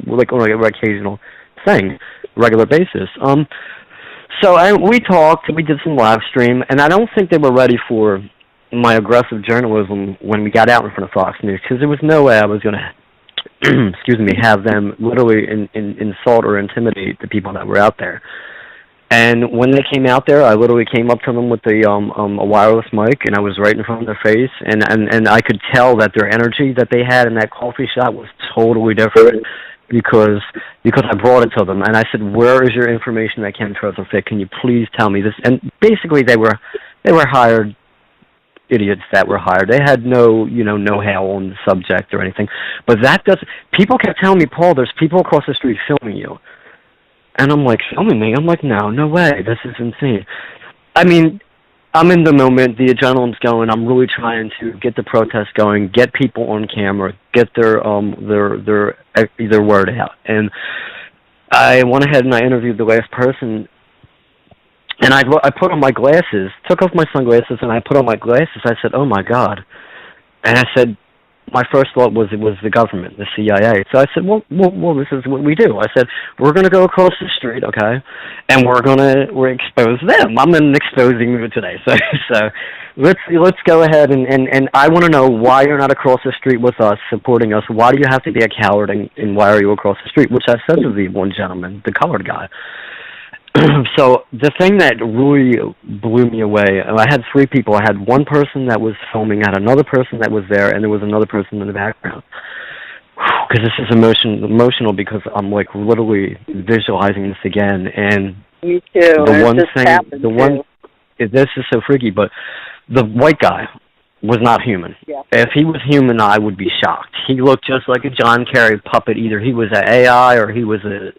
like on an occasional thing, regular basis. So we talked, we did some live stream, and I don't think they were ready for my aggressive journalism when we got out in front of Fox News, because there was no way I was going to, have them literally insult or intimidate the people that were out there. And when they came out there, I literally came up to them with a wireless mic, and I was right in front of their face, and I could tell that their energy that they had in that coffee shop was totally different because I brought it to them, and I said, where is your information that chemtrails are fake? Can you please tell me this? And basically, they were hired idiots that were hired. They had no know-how on the subject or anything. But people kept telling me, Paul, there's people across the street filming you. And I'm like, filming me? I'm like, no way. This is insane. I mean, I'm in the moment. The adrenaline's going. I'm really trying to get the protest going, get people on camera, get their word out. And I went ahead and I interviewed the last person. And I put on my glasses, took off my sunglasses, and I put on my glasses. I said, oh, my God. And I said, my first thought was it was the government, the CIA. So I said, well, this is what we do. I said, we're going to go across the street, okay, and we're expose them. I'm in an exposing mood today. So let's go ahead, and I want to know why you're not across the street with us, supporting us. Why do you have to be a coward, and why are you across the street? Which I said to the one gentleman, the colored guy. So the thing that really blew me away, I had 3 people. I had one person that was filming, I had another person that was there, and there was another person in the background. Because this is emotional because I'm like literally visualizing this again. And me too. This is so freaky, but the white guy was not human. Yeah. If he was human, I would be shocked. He looked just like a John Kerry puppet. Either he was an AI or he was a...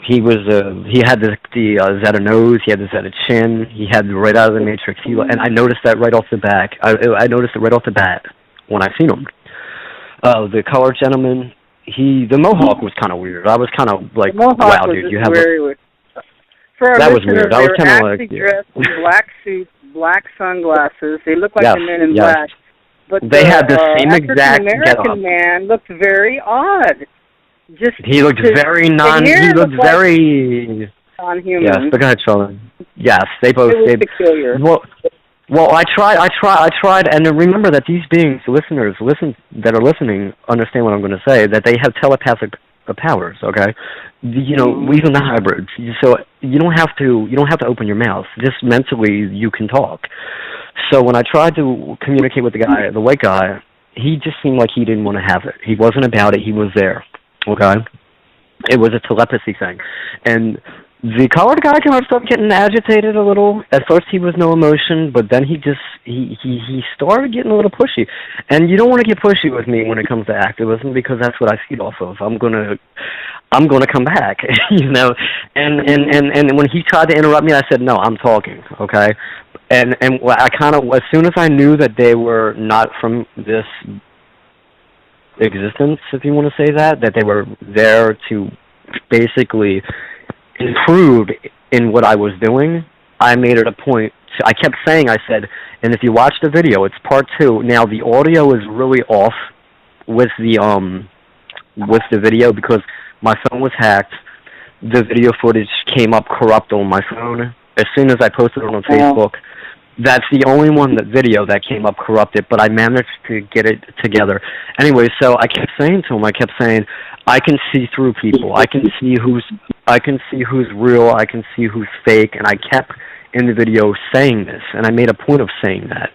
he had the Zeta nose, he had the Zeta chin, he had the right out of the Matrix, and I noticed that right off the bat. I noticed it right off the bat when I seen him. The colored gentleman, the mohawk was kind of weird. I was kind of like, wow, dude, you have weird. That was weird. I was kind of like, dressed in black suits, black sunglasses. They looked like the men in black. But they had the same exact African-American man looked very odd. He looked very very non-human. Yes, but go ahead, Charlotte. Yes, they both. It was peculiar. Well, I tried, and remember that these beings, listeners, that are listening, understand what I'm going to say. That they have telepathic powers. Okay, even the hybrids. So you don't have to open your mouth. Just mentally, you can talk. So when I tried to communicate with the white guy, he just seemed like he didn't want to have it. He wasn't about it. He was there. Okay, it was a telepathy thing, and the colored guy kind of started getting agitated a little. At first, he was no emotion, but then he started getting a little pushy. And you don't want to get pushy with me when it comes to activism because that's what I feed off of. I'm gonna come back, And when he tried to interrupt me, I said, "No, I'm talking." Okay, and I kind of, as soon as I knew that they were not from this existence, if you want to say that they were there to basically improve in what I was doing, I made it a point. I kept saying, I said, and if you watch the video, it's part 2. Now the audio is really off with the video because my phone was hacked. The video footage came up corrupt on my phone. As soon as I posted it on Facebook, that's the only video that came up corrupted, but I managed to get it together. Anyway, so I kept saying to him, I can see through people. I can see who's real. I can see who's fake. And I kept in the video saying this, and I made a point of saying that.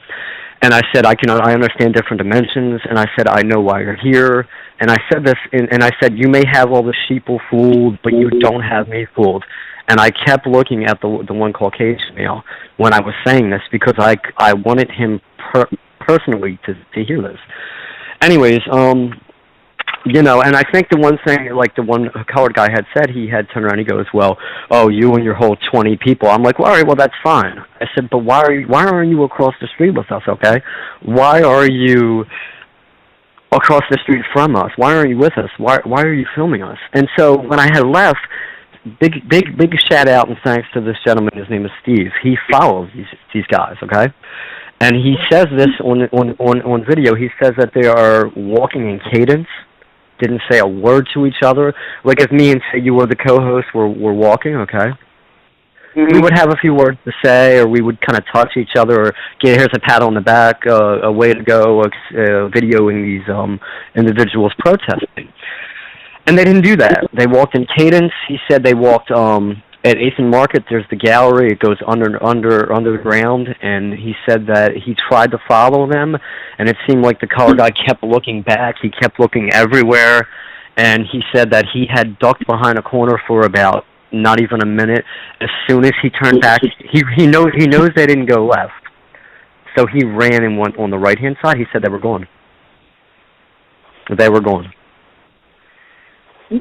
And I said, I understand different dimensions, and I said, I know why you're here. And I said this, and I said, you may have all the sheeple fooled, but you don't have me fooled. And I kept looking at the one Caucasian male when I was saying this, because I wanted him personally to hear this. Anyways, you know, and I think the one thing, like the one colored guy had said, he had turned around and he goes, well, oh, you and your whole 20 people. I'm like, well, all right, well, that's fine. I said, but why aren't you across the street with us, okay? Why are you across the street from us? Why aren't you with us? Why are you filming us? And so when I had left, big shout out and thanks to this gentleman. His name is Steve. He follows these guys, okay? And he says this on video. He says that they are walking in cadence. Didn't say a word to each other. Like if me and say you were the co-host were walking, okay? Mm-hmm. We would have a few words to say, or we would kind of touch each other, or here's a pat on the back, a way to go, videoing these individuals protesting. And they didn't do that. They walked in cadence. He said they walked at 8th and Market. There's the gallery. It goes underground. And he said that he tried to follow them, and it seemed like the color guy kept looking back. He kept looking everywhere. And he said that he had ducked behind a corner for about not even a minute. As soon as he turned back, he knows they didn't go left. So he ran and went on the right-hand side. He said they were gone. They were gone.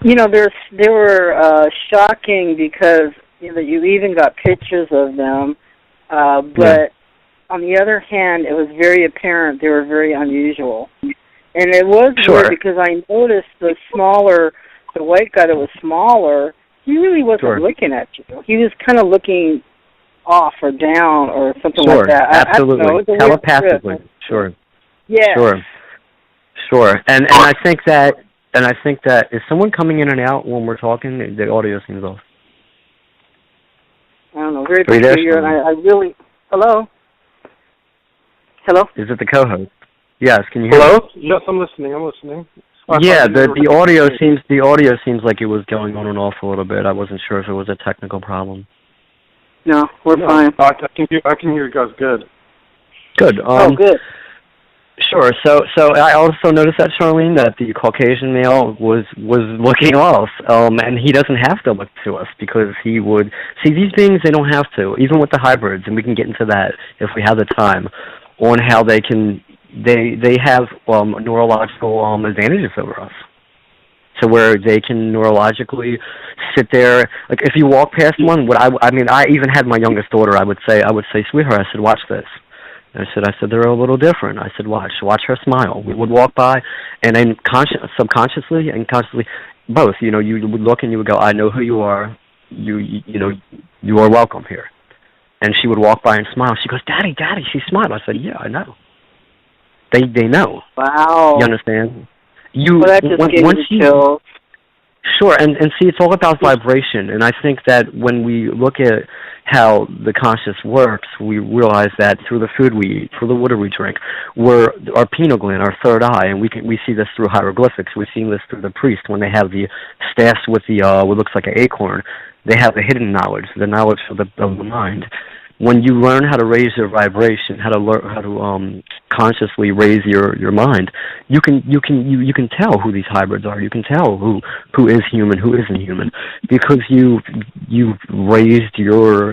You know, they were shocking because you even got pictures of them, but on the other hand, it was very apparent they were very unusual. And it was weird because I noticed the white guy that was smaller, he really wasn't looking at you. He was kind of looking off or down or something like that. Absolutely. I don't know, telepathically. Sure. Yeah. Sure. And I think that is someone coming in and out when we're talking? The audio seems off. I don't know. Very peculiar. And I really. Hello. Is it the co-host? Yes. Can you hear me? Hello? Yes, I'm listening. Yeah, the audio seems like it was going on and off a little bit. I wasn't sure if it was a technical problem. No, we're fine. I can hear you guys good. Good. Good. Sure. So I also noticed that, Charlene, that the Caucasian male was looking off, and he doesn't have to look to us because he would see these beings. They don't have to, even with the hybrids, and we can get into that if we have the time, on how they have neurological advantages over us. So where they can neurologically sit there, like if you walk past one, I even had my youngest daughter. I would say, sweetheart, I said, watch this. I said they're a little different. I said, watch her smile. We would walk by, and then subconsciously and consciously, both. You know, you would look and you would go, I know who you are. You are welcome here. And she would walk by and smile. She goes, Daddy. She smiled. I said, yeah, I know. They know. Wow. You understand? That just gave me chills. Sure, and see, it's all about vibration, and I think that when we look at how the conscious works, we realize that through the food we eat, through the water we drink, our pineal gland, our third eye, and we see this through hieroglyphics. We see this through the priest when they have the staffs with the what looks like an acorn. They have the hidden knowledge, the knowledge of the mind. When you learn how to raise your vibration, how to consciously raise your mind, you can tell who these hybrids are. You can tell who is human, who isn't human, because you've raised your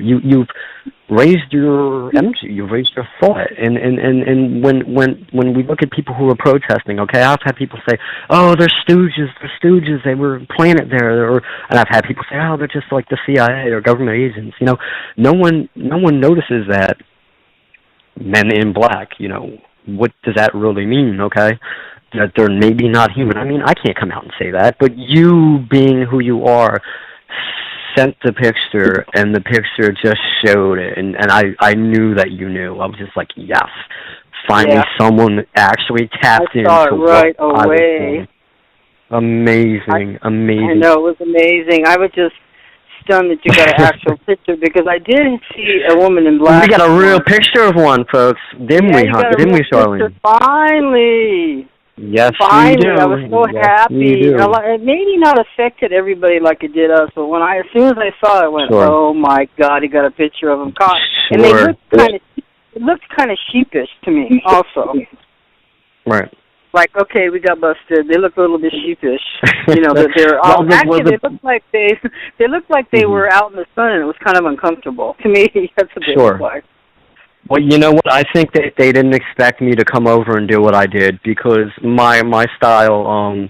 energy, you've raised your thought. And when we look at people who are protesting, okay, I've had people say, oh, they're stooges, they were planted there, and I've had people say, oh, they're just like the CIA or government agents. You know, no one notices that men in black, you know, what does that really mean, okay? That they're maybe not human. I mean, I can't come out and say that, but you being who you are sent the picture, and the picture just showed it, and I knew that you knew. I was just like, yes, finally someone actually tapped into what right away. Amazing. I know, it was amazing. I was just stunned that you got an actual picture, because I did see a woman in black. We got a real picture of one, folks. Didn't we, Charlene? Finally. Yes, behind you do. me. I was so happy. It maybe not affected everybody like it did us, but as soon as I saw it, I went, "Oh my God!" He got a picture of him caught, and they looked kind of sheepish to me, also. Right. Like, okay, we got busted. They look a little bit sheepish, that they're they looked like they were out in the sun, and it was kind of uncomfortable to me. That's what they looked like. Well, you know what? I think that they didn't expect me to come over and do what I did, because my style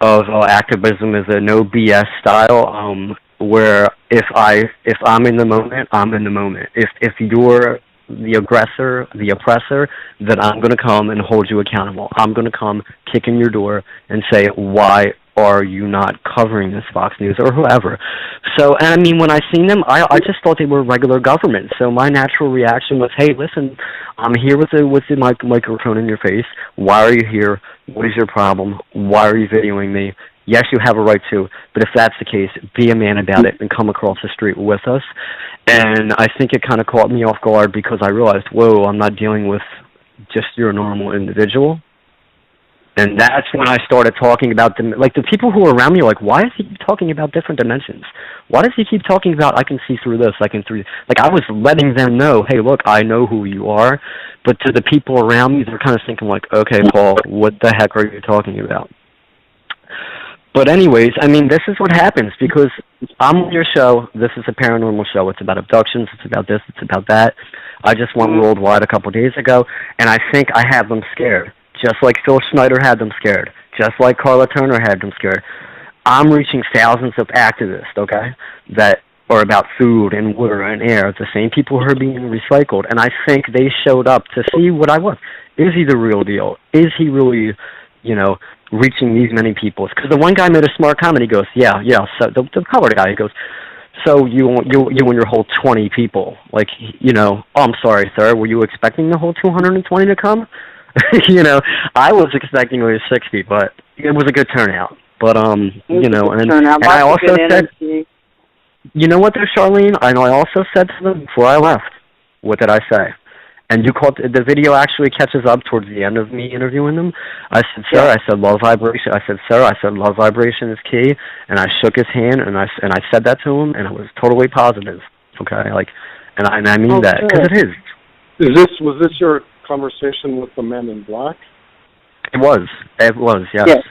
of activism is a no BS style, where if I'm in the moment, I'm in the moment. If you're the aggressor, the oppressor, then I'm going to come and hold you accountable. I'm going to come kick in your door and say, why are you not covering this, Fox News or whoever? So, and I mean, when I seen them, I just thought they were regular government. So my natural reaction was, hey, listen, I'm here with the microphone in your face. Why are you here? What is your problem? Why are you videoing me? Yes, you have a right to, but if that's the case, be a man about it and come across the street with us. And I think it kind of caught me off guard, because I realized, whoa, I'm not dealing with just your normal individual. And that's when I started talking about them. Like, the people who are around me are like, why does he keep talking about different dimensions? Why does he keep talking about, I can see through this, I was letting them know, hey, look, I know who you are. But to the people around me, they're kind of thinking like, okay, Paul, what the heck are you talking about? But anyways, I mean, this is what happens, because I'm on your show. This is a paranormal show. It's about abductions. It's about this. It's about that. I just went worldwide a couple of days ago, and I think I have them scared, just like Phil Schneider had them scared, just like Carla Turner had them scared. I'm reaching thousands of activists, okay, that are about food and water and air, the same people who are being recycled, and I think they showed up to see what I was. Is he the real deal? Is he really, reaching these many people? Because the one guy made a smart comment. He goes, yeah. So the colored guy, he goes, so you and your whole 20 people, like, oh, I'm sorry, sir, were you expecting the whole 220 to come? I was expecting it was 60, but it was a good turnout. But and I also said, you know what, there, Charlene? I also said to them before I left, what did I say? And you called, the video actually catches up towards the end of me interviewing them. I said, sir, I said, love vibration. I said, sir, I said, love vibration is key. And I shook his hand, and I said that to him, and it was totally positive. Okay, and I mean that, because it is. Was this your conversation with the men in black? It was, yes.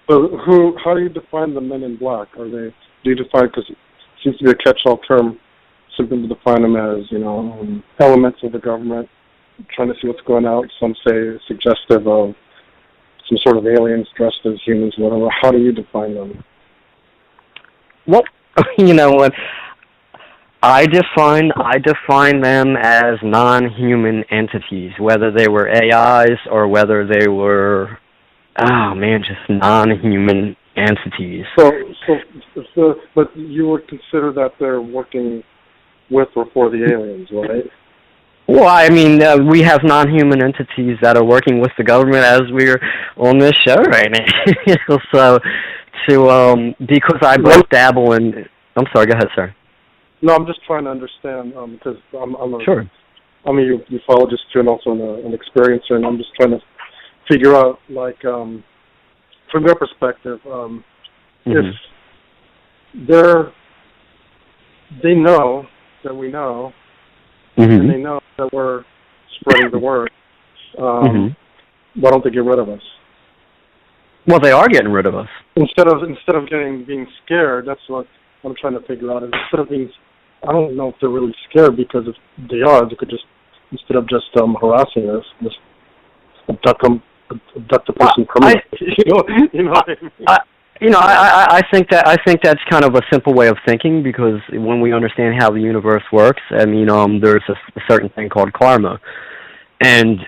So how do you define the men in black? Do you define, because it seems to be a catch-all term, simply to define them as, elements of the government, trying to see what's going out. Some say suggestive of some sort of aliens dressed as humans, whatever. How do you define them? Well, you know what? I define them as non-human entities, whether they were AIs or whether they were, just non-human entities. So, but you would consider that they're working with or for the aliens, right? Well, I mean, we have non-human entities that are working with the government as we're on this show right now. So, because I both dabble in... I'm sorry, go ahead, sir. No, I'm just trying to understand, because I'm a sure. I'm a ufologist too, and also an experiencer, and I'm just trying to figure out, from their perspective, if they know that we know, and they know that we're spreading the word, why don't they get rid of us? Well, they are getting rid of us. Instead of being scared, that's what I'm trying to figure out. Instead of being, I don't know if they're really scared, because if they are, they could just, instead of just harassing us, just abduct the person permanently. You know what I mean? I think that's kind of a simple way of thinking, because when we understand how the universe works, I mean, there's a certain thing called karma, and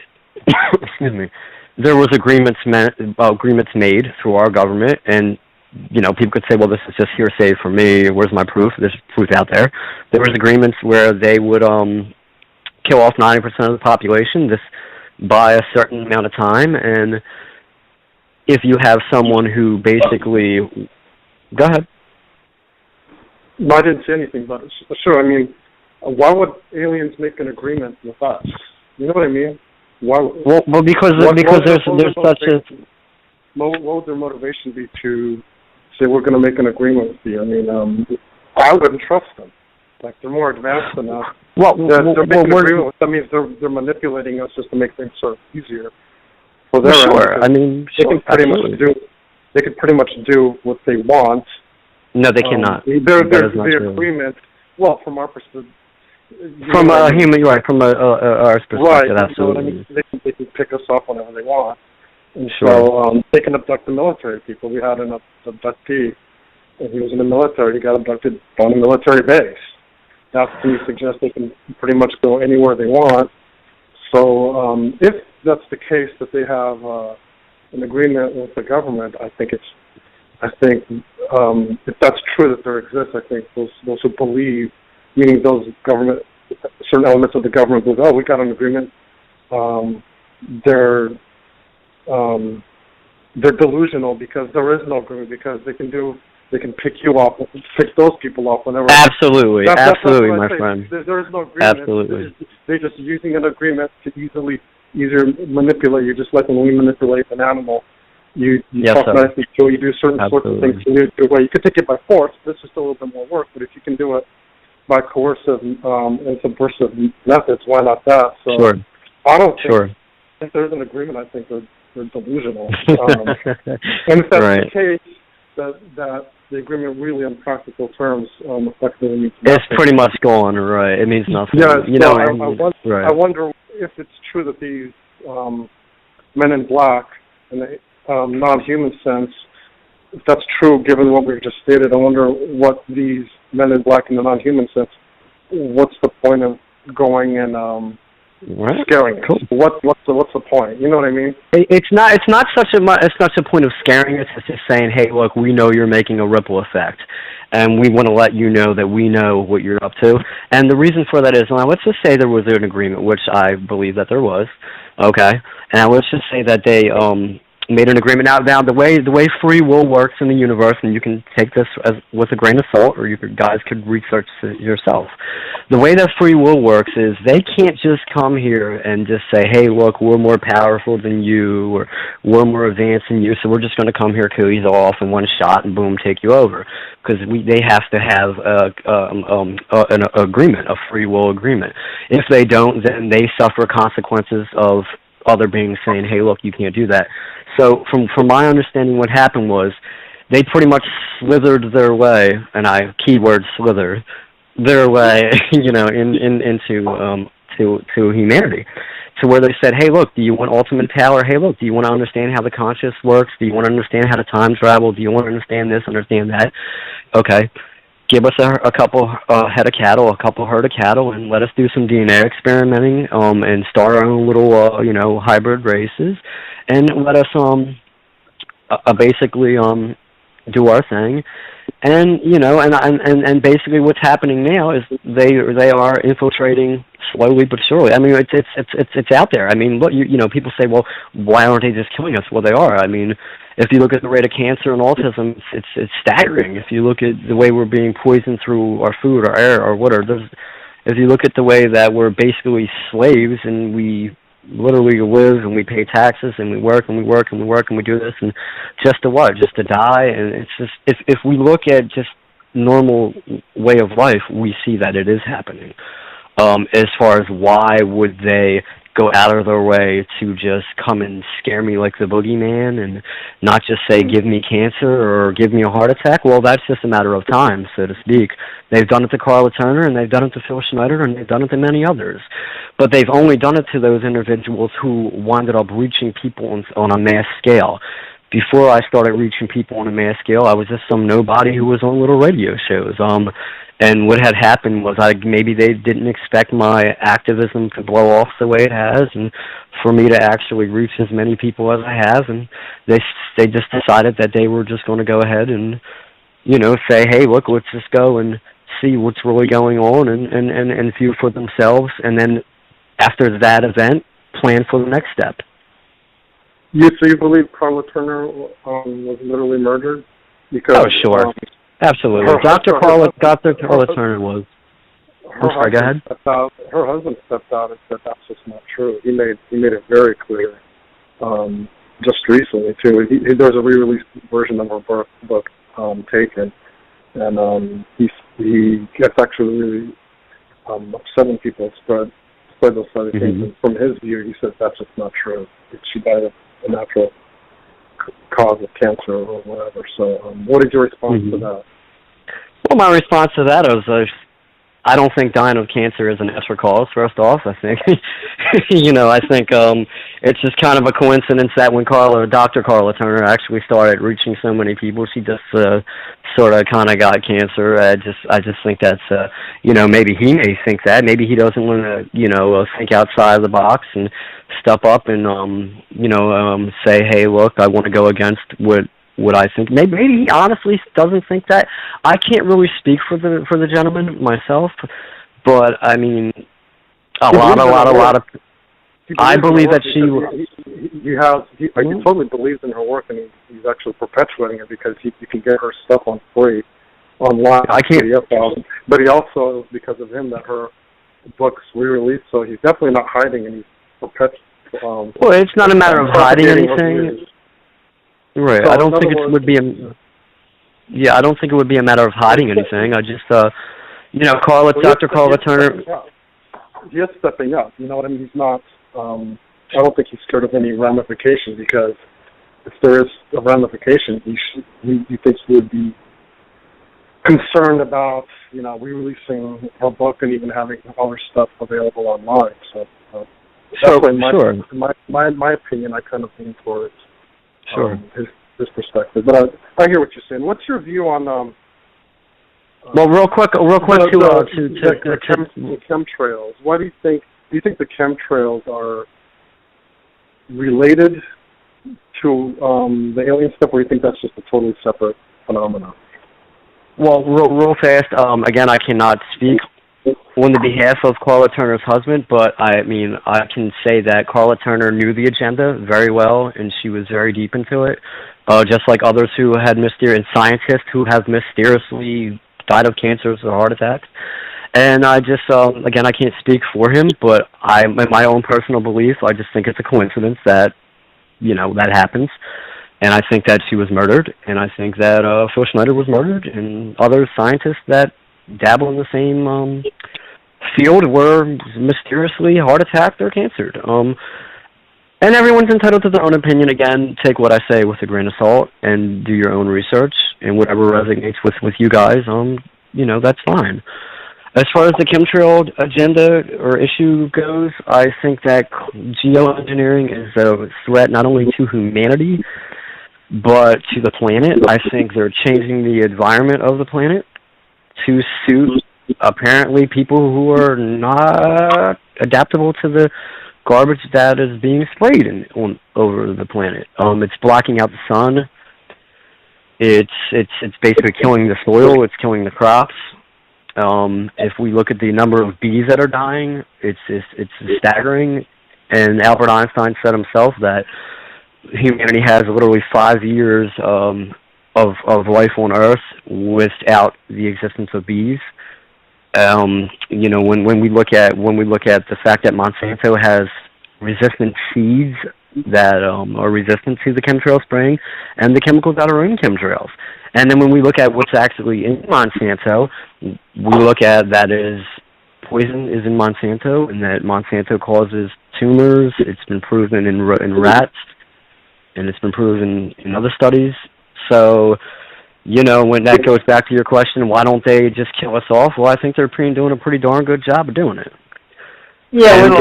excuse me, there was agreements made through our government, and people could say, well, this is just hearsay for me. Where's my proof? There's proof out there. There was agreements where they would kill off 90% of the population just by a certain amount of time, and if you have someone who basically... Go ahead. No, I didn't say anything, but sure, I mean, why would aliens make an agreement with us? You know what I mean? Why? Well, because there's such a... what would their motivation be to say we're going to make an agreement with you? I mean, I wouldn't trust them. Like, they're more advanced than us. Well, they're making an agreement with. That means they're manipulating us just to make things sort of easier for their end. Sure. I mean, they can pretty much do what they want. No, they cannot. The agreement. Well, from our perspective. From a human, right? From our perspective, right, absolutely. They can pick us off whenever they want. And sure. So they can abduct the military people. We had an abductee, and he was in the military. He got abducted on a military base. That's to suggest they can pretty much go anywhere they want. So if that's the case, that they have an agreement with the government, I think if that's true that there exists, I think those who believe, meaning those government, certain elements of the government believe, we got an agreement. They're delusional, because there is no agreement, because they can pick you up, pick those people up whenever. Absolutely, absolutely, my friend. There is no agreement. Absolutely. They're just using an agreement to easier manipulate you, just like when we manipulate an animal. You talk nicely to it, you do certain sorts of things. You can take it by force. This is still a little bit more work, but if you can do it by coercive and subversive methods, why not that? So sure. I don't think if there's an agreement, I think they're delusional. And if that's the case, that the agreement really, on practical terms, effectively means nothing. It's pretty much gone, right? It means nothing. Yeah, I wonder if it's true that these men in black, in the non-human sense, if that's true, given what we've just stated, I wonder what these men in black in the non-human sense, what's the point of going and scaring us? What's the point? You know what I mean? It's not such a point of scaring us. It's just saying, hey, look, we know you're making a ripple effect, and we want to let you know that we know what you're up to. And the reason for that is, now let's just say there was an agreement, which I believe that there was. Okay, and let's just say that they made an agreement. Now the way free will works in the universe, and you can take this with a grain of salt, or you guys could research it yourself. The way that free will works is they can't just come here and just say, hey, look, we're more powerful than you, or we're more advanced than you, so we're just going to come here, kill you off in one shot, and boom, take you over. Because they have to have an agreement, a free will agreement. If they don't, then they suffer consequences of other beings saying, hey, look, you can't do that. So from my understanding, what happened was they pretty much slithered their way, and I keyword slither, their way, into humanity, to where they said, hey, look, do you want ultimate power? Hey, look, do you want to understand how the conscious works? Do you want to understand how to time travel? Do you want to understand this, understand that? Okay. Give us a couple head of cattle, a couple herd of cattle, and let us do some DNA experimenting, and start our own little, hybrid races, and let us basically do our thing, and and basically what's happening now is they are infiltrating slowly but surely. I mean, it's out there. I mean, look, people say, well, why aren't they just killing us? Well, they are. I mean, if you look at the rate of cancer and autism, it's staggering. If you look at the way we're being poisoned through our food, our air, our water, if you look at the way that we're basically slaves and we literally live and we pay taxes and we work and we work and we work and we do this, and just to what? Just to die? And it's just, if we look at just normal way of life, we see that it is happening. As far as why would they go out of their way to just come and scare me like the boogeyman and not just say, give me cancer or give me a heart attack? Well, that's just a matter of time, so to speak. They've done it to Carla Turner, and they've done it to Phil Schneider, and they've done it to many others. But they've only done it to those individuals who winded up reaching people on a mass scale. Before I started reaching people on a mass scale, I was just some nobody who was on little radio shows. And what had happened was maybe they didn't expect my activism to blow off the way it has, and for me to actually reach as many people as I have, and they just decided that they were just going to go ahead and, say, hey, look, let's just go and see what's really going on and view for themselves, and then after that event, plan for the next step. So you believe Carla Turner was literally murdered? Because, sure. Absolutely. Dr. Carla Turner was. Go ahead. Her husband stepped out and said that's just not true. He made it very clear. just recently too. There's a re-released version of her book, Taken, and it's actually really upsetting people spread those other things. And from his view, he said that's just not true. She died of a natural cause of cancer or whatever. So, what is your response to that? Well, my response to that is, I don't think dying of cancer is a natural cause, first off. I think, I think it's just kind of a coincidence that when Dr. Carla Turner actually started reaching so many people, she just sort of kind of got cancer. I just think that's, maybe he may think that. Maybe he doesn't want to, think outside of the box and step up and, say, hey, look, I want to go against what I think. Maybe he honestly doesn't think that. I can't really speak for the gentleman myself, but I mean, a lot of. I believe that he totally believes in her work, and he's actually perpetuating it because you can get her stuff on free online. I can't. But he also, because of him, that her books re-released, so he's definitely not hiding, and he's perpetuating. Well, it's not a matter of hiding anything. Right. So I don't think it would be I don't think it would be a matter of hiding anything. I just, Dr. Carla Turner. He is stepping up. You know what I mean? He's not. I don't think he's scared of any ramifications, because if there is a ramification, he thinks he would be concerned about re-releasing her book and even having all her stuff available online. So my opinion, I kind of lean towards. His perspective, but I hear what you're saying. What's your view on? Well, real quick the chemtrails. What do you think? Do you think the chemtrails are related to the alien stuff, or do you think that's just a totally separate phenomenon? Well, real fast. Again, I cannot speak on the behalf of Carla Turner's husband, but I mean, I can say that Carla Turner knew the agenda very well, and she was very deep into it, just like others who had scientists who have mysteriously died of cancers or heart attacks. And I just, again, I can't speak for him, but in my own personal belief, I just think it's a coincidence that, that happens. And I think that she was murdered, and I think that Phil Schneider was murdered, and other scientists that dabble in the same field were mysteriously heart attacked or cancered. And everyone's entitled to their own opinion. Again, take what I say with a grain of salt and do your own research, and whatever resonates with you guys, that's fine. As far as the chemtrail agenda or issue goes, I think that geoengineering is a threat not only to humanity, but to the planet. I think they're changing the environment of the planet to suit, apparently, people who are not adaptable to the garbage that is being sprayed over the planet. It's blocking out the sun. It's basically killing the soil. It's killing the crops. If we look at the number of bees that are dying, it's staggering. And Albert Einstein said himself that humanity has literally 5 years of life on Earth without the existence of bees. When we look at the fact that Monsanto has resistant seeds that are resistant to the chemtrail spraying and the chemicals that are in chemtrails. And then when we look at what's actually in Monsanto, we look at that is poison is in Monsanto, and that Monsanto causes tumors. It's been proven in rats, and it's been proven in other studies. So, when that goes back to your question, why don't they just kill us off? Well, I think they're doing a pretty darn good job of doing it. Yeah, I don't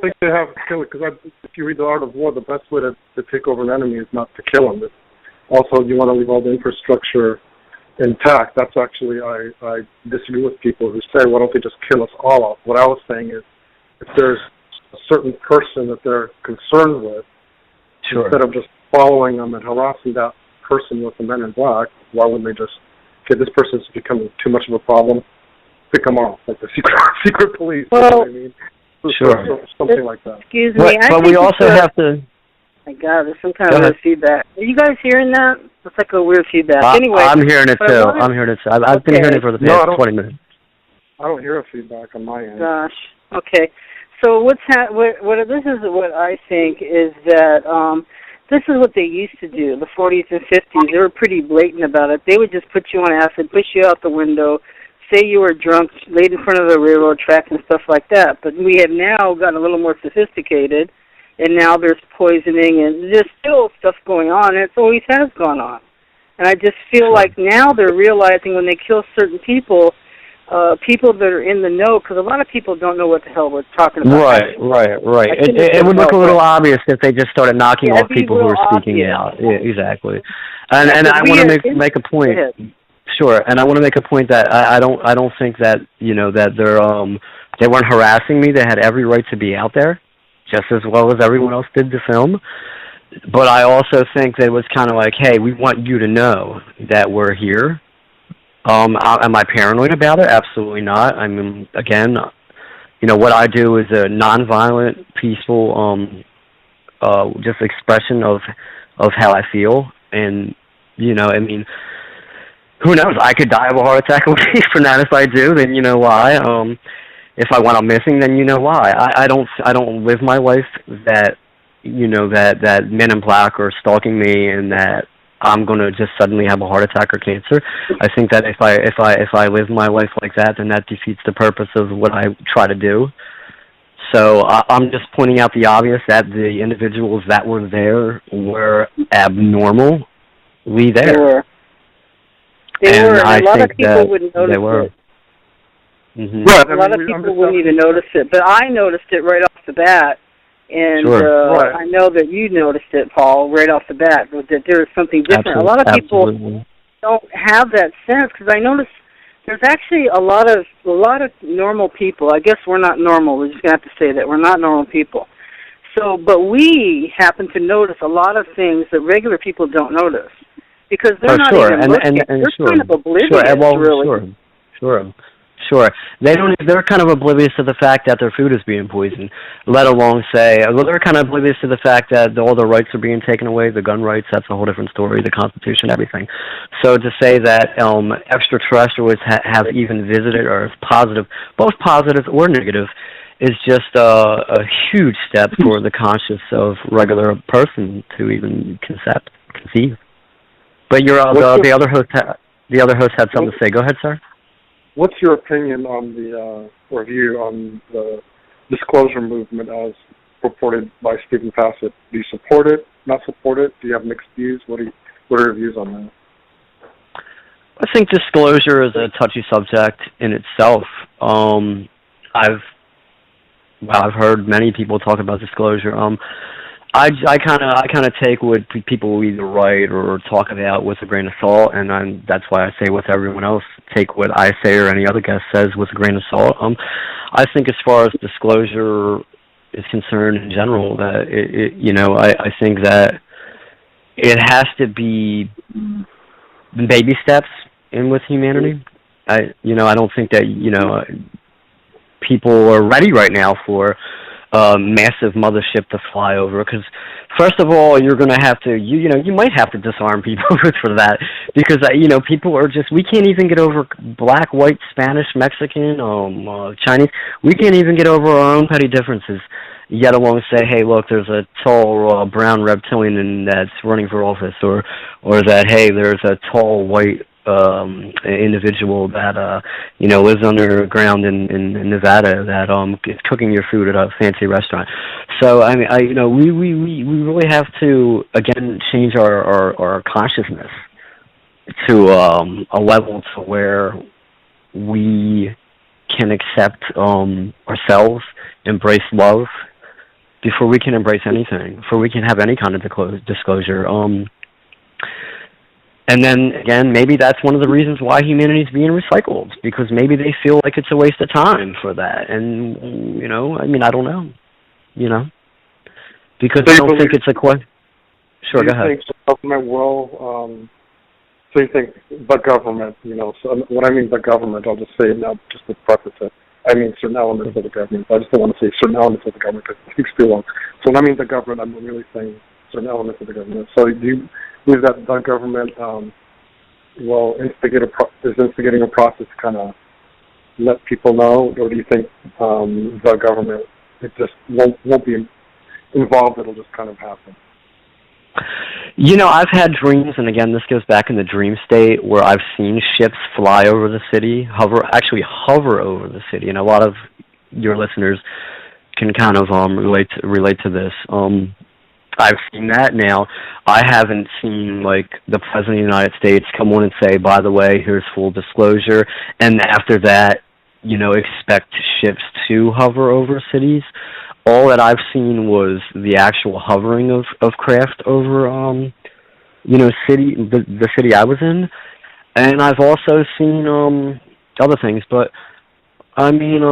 think they have to kill it, because if you read The Art of War, the best way to take over an enemy is not to kill them. Also, you want to leave all the infrastructure intact. That's actually, I disagree with people who say, why don't they just kill us all off? What I was saying is, if there's a certain person that they're concerned with, instead of just following them and harassing that person with the men in black, why wouldn't they just, okay, this person's becoming too much of a problem, pick them off, like the secret police, you know what I mean? Something like that. Excuse me. But we also have to... My God, there's some kind of weird feedback. Are you guys hearing that? It's like a weird feedback. Anyway, I'm hearing it too. I've been hearing it for the past 20 minutes. I don't hear a feedback on my end. Gosh. Okay. So what this is what I think is that this is what they used to do. The 40s and 50s, they were pretty blatant about it. They would just put you on acid, push you out the window, say you were drunk, laid in front of the railroad track and stuff like that. But we have now gotten a little more sophisticated, and now there's poisoning, and there's still stuff going on, and it always has gone on. And I just feel like now they're realizing when they kill certain people, people that are in the know, because a lot of people don't know what the hell we're talking about. Right. It would look a little obvious if they just started knocking off people who are speaking out. Yeah, exactly. And I want to make a point. Sure, and I want to make a point that I don't think that that they weren't harassing me. They had every right to be out there, just as well as everyone else did to film. But I also think that it was kind of like, hey, we want you to know that we're here. Am I paranoid about it? Absolutely not. I mean, again, what I do is a nonviolent, peaceful, just expression of how I feel, and I mean, who knows? I could die of a heart attack a week from that. If I do, then you know why. If I went on missing, then you know why. I don't live my life that that Men in Black are stalking me and that I'm going to just suddenly have a heart attack or cancer. I think that if I live my life like that, then that defeats the purpose of what I try to do. So I'm just pointing out the obvious, that the individuals that were there were abnormally there. They were, and a lot of people wouldn't notice it. Mm-hmm. Right, a lot of people wouldn't even notice it, but I noticed it right off the bat. And I know that you noticed it, Paul, right off the bat, that there is something different. A lot of people don't have that sense, because I noticed there's actually a lot of normal people. I guess we're not normal. We're just going to have to say that. We're not normal people. So, but we happen to notice a lot of things that regular people don't notice, because they're not even looking. They're kind of oblivious, really. Sure. They're kind of oblivious to the fact that their food is being poisoned, let alone say, they're kind of oblivious to the fact that all their rights are being taken away, the gun rights, that's a whole different story, the Constitution, everything. So to say that extraterrestrials have even visited Earth, both positive or negative, is just a huge step for the conscious of regular person to even conceive. But the other host had something to say. Go ahead, sir. What's your opinion on or view on the disclosure movement as purported by Stephen Passett? Do you support it, not support it? Do you have mixed views? What are your views on that? I think disclosure is a touchy subject in itself. I've heard many people talk about disclosure. I kind of take what people either write or talk about with a grain of salt, and that's why I say with everyone else, take what I say or any other guest says with a grain of salt. I think as far as disclosure is concerned in general, that I think that it has to be baby steps in with humanity. I don't think that people are ready right now for massive mothership to fly over, because first of all, you're going to have to you might have to disarm people for that, because people are just, we can't even get over black, white, Spanish, Mexican, Chinese. We can't even get over our own petty differences, yet alone say, hey, look, there's a tall brown reptilian that's running for office, or that, hey, there's a tall white individual that lives underground in Nevada that is cooking your food at a fancy restaurant. So I mean, we really have to again change our consciousness to a level to where we can accept ourselves, embrace love before we can embrace anything, before we can have any kind of disclosure. And then, again, maybe that's one of the reasons why humanity is being recycled, because maybe they feel like it's a waste of time for that. And, I don't know, because I don't think it's a question. Sure, go ahead. Do you think the government will, so you think the government, so what I mean by government, I'll just say it now, just to preface it. I mean certain elements of the government. I just don't want to say certain elements of the government because it takes too long. So when I mean the government, I'm really saying certain elements of the government. So do you believe that the government is instigating a process to kind of let people know, or do you think the government it just won't be involved. It'll just kind of happen. I've had dreams, and again, this goes back in the dream state, where I've seen ships fly over the city, hover over the city, and a lot of your listeners can kind of relate to this. I've seen that. Now, I haven't seen, like, the President of the United States come on and say, by the way, here's full disclosure, and after that, expect ships to hover over cities. All that I've seen was the actual hovering of craft over, the city I was in, and I've also seen other things. But I mean,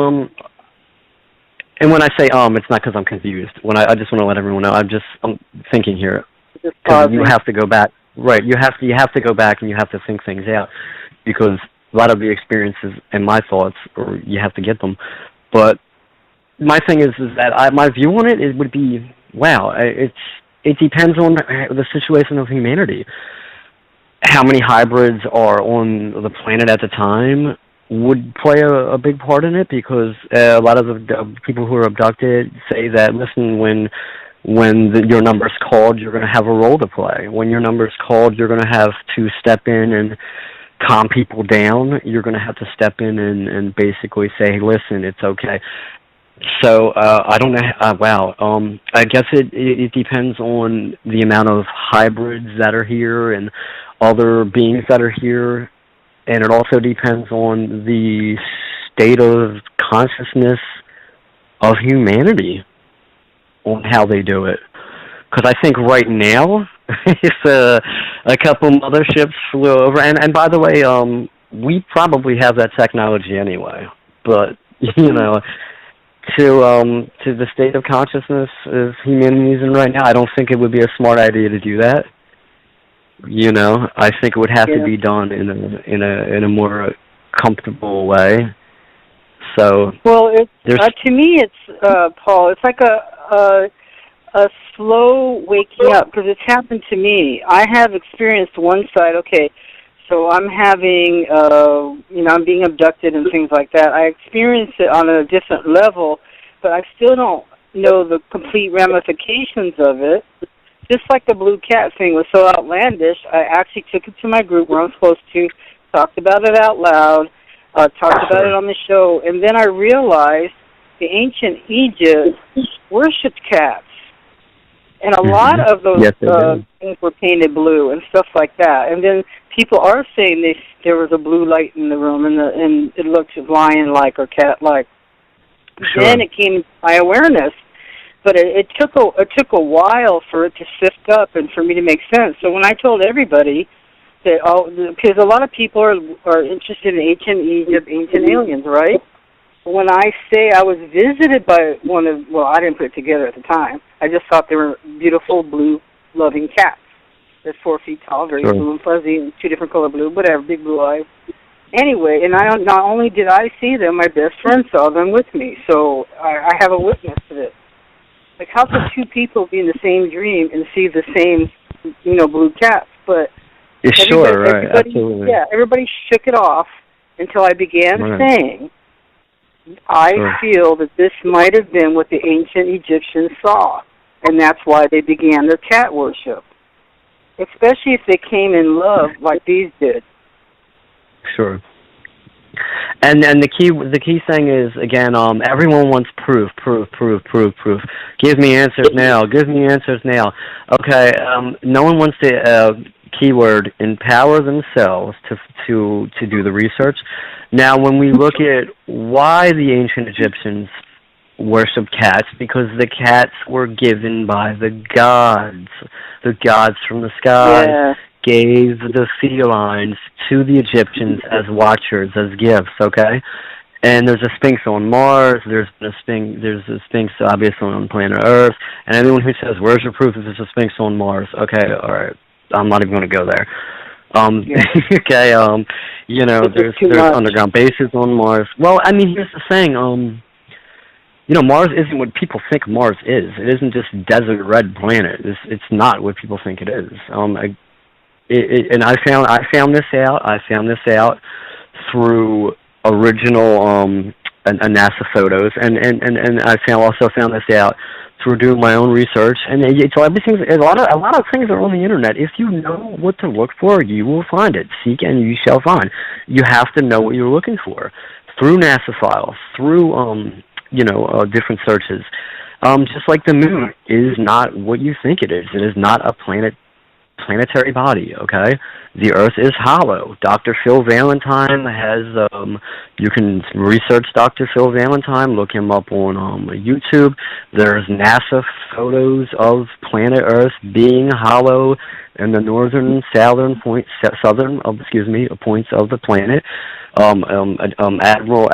and when I say it's not because I'm confused. I just want to let everyone know, I'm thinking here, because you have to go back. Right, you have to go back and you have to think things out, because a lot of the experiences and my thoughts, or you have to get them, but. My thing is that my view on it would be, wow, it depends on the situation of humanity. How many hybrids are on the planet at the time would play a big part in it, because a lot of the people who are abducted say that, listen, when your number's called, you're going to have a role to play. When your number's called, you're going to have to step in and calm people down. You're going to have to step in and basically say, hey, listen, it's okay. So I don't know. I guess it depends on the amount of hybrids that are here and other beings that are here, and it also depends on the state of consciousness of humanity on how they do it. Because I think right now, if a couple motherships flew over, and by the way, we probably have that technology anyway, but to the state of consciousness of humanity is in right now, I don't think it would be a smart idea to do that. I think it would have to be done in a more comfortable way. So, well, to me, it's Paul. It's like a slow waking up, because it's happened to me. I have experienced one side. Okay, so I'm having, I'm being abducted and things like that. I experience it on a different level, but I still don't know the complete ramifications of it. Just like the blue cat thing was so outlandish, I actually took it to my group where I'm supposed to, talked about it out loud, talked about it on the show, and then I realized the ancient Egypt worshipped cats. And a lot of those things were painted blue and stuff like that. And then people are saying there was a blue light in the room, and it looked lion-like or cat-like. Sure. Then it came to my awareness, but it took a while for it to sift up and for me to make sense. So when I told everybody that, because a lot of people are interested in ancient Egypt, ancient aliens, right? When I say I was visited by I didn't put it together at the time. I just thought they were beautiful, blue, loving cats. They're 4 feet tall, very blue and fuzzy, and 2 different color blue, whatever, big blue eyes. Anyway, and not only did I see them, my best friend saw them with me. So I have a witness to this. Like, how could 2 people be in the same dream and see the same, blue cats? But absolutely. Yeah, everybody shook it off until I began saying, I feel that this might have been what the ancient Egyptians saw, and that's why they began their cat worship, especially if they came in love like these did. Sure. And the key thing is, again, everyone wants proof. Give me answers now. Okay, no one wants to keyword empower themselves to do the research. Now, when we look at why the ancient Egyptians worshipped cats, because the cats were given by the gods from the sky gave the felines to the Egyptians as watchers, as gifts. Okay, and there's a Sphinx on Mars. There's a Sphinx obviously on planet Earth. And anyone who says, "Where's your proof that there's a Sphinx on Mars?" Okay, all right, I'm not even going to go there. Okay, there's underground bases on Mars. Well, I mean, here's the thing, Mars isn't what people think Mars is. It isn't just desert red planet. It's not what people think it is. And I found this out through original NASA photos, and I also found this out through doing my own research. And so a lot of things are on the internet. If you know what to look for, you will find it. Seek and you shall find. You have to know what you're looking for through NASA files, through different searches. Just like the moon is not what you think it is. It is not a planetary body, okay? The Earth is hollow. Dr. Phil Valentine has, you can research Dr. Phil Valentine, look him up on YouTube. There's NASA photos of planet Earth being hollow in the northern, southern points of the planet.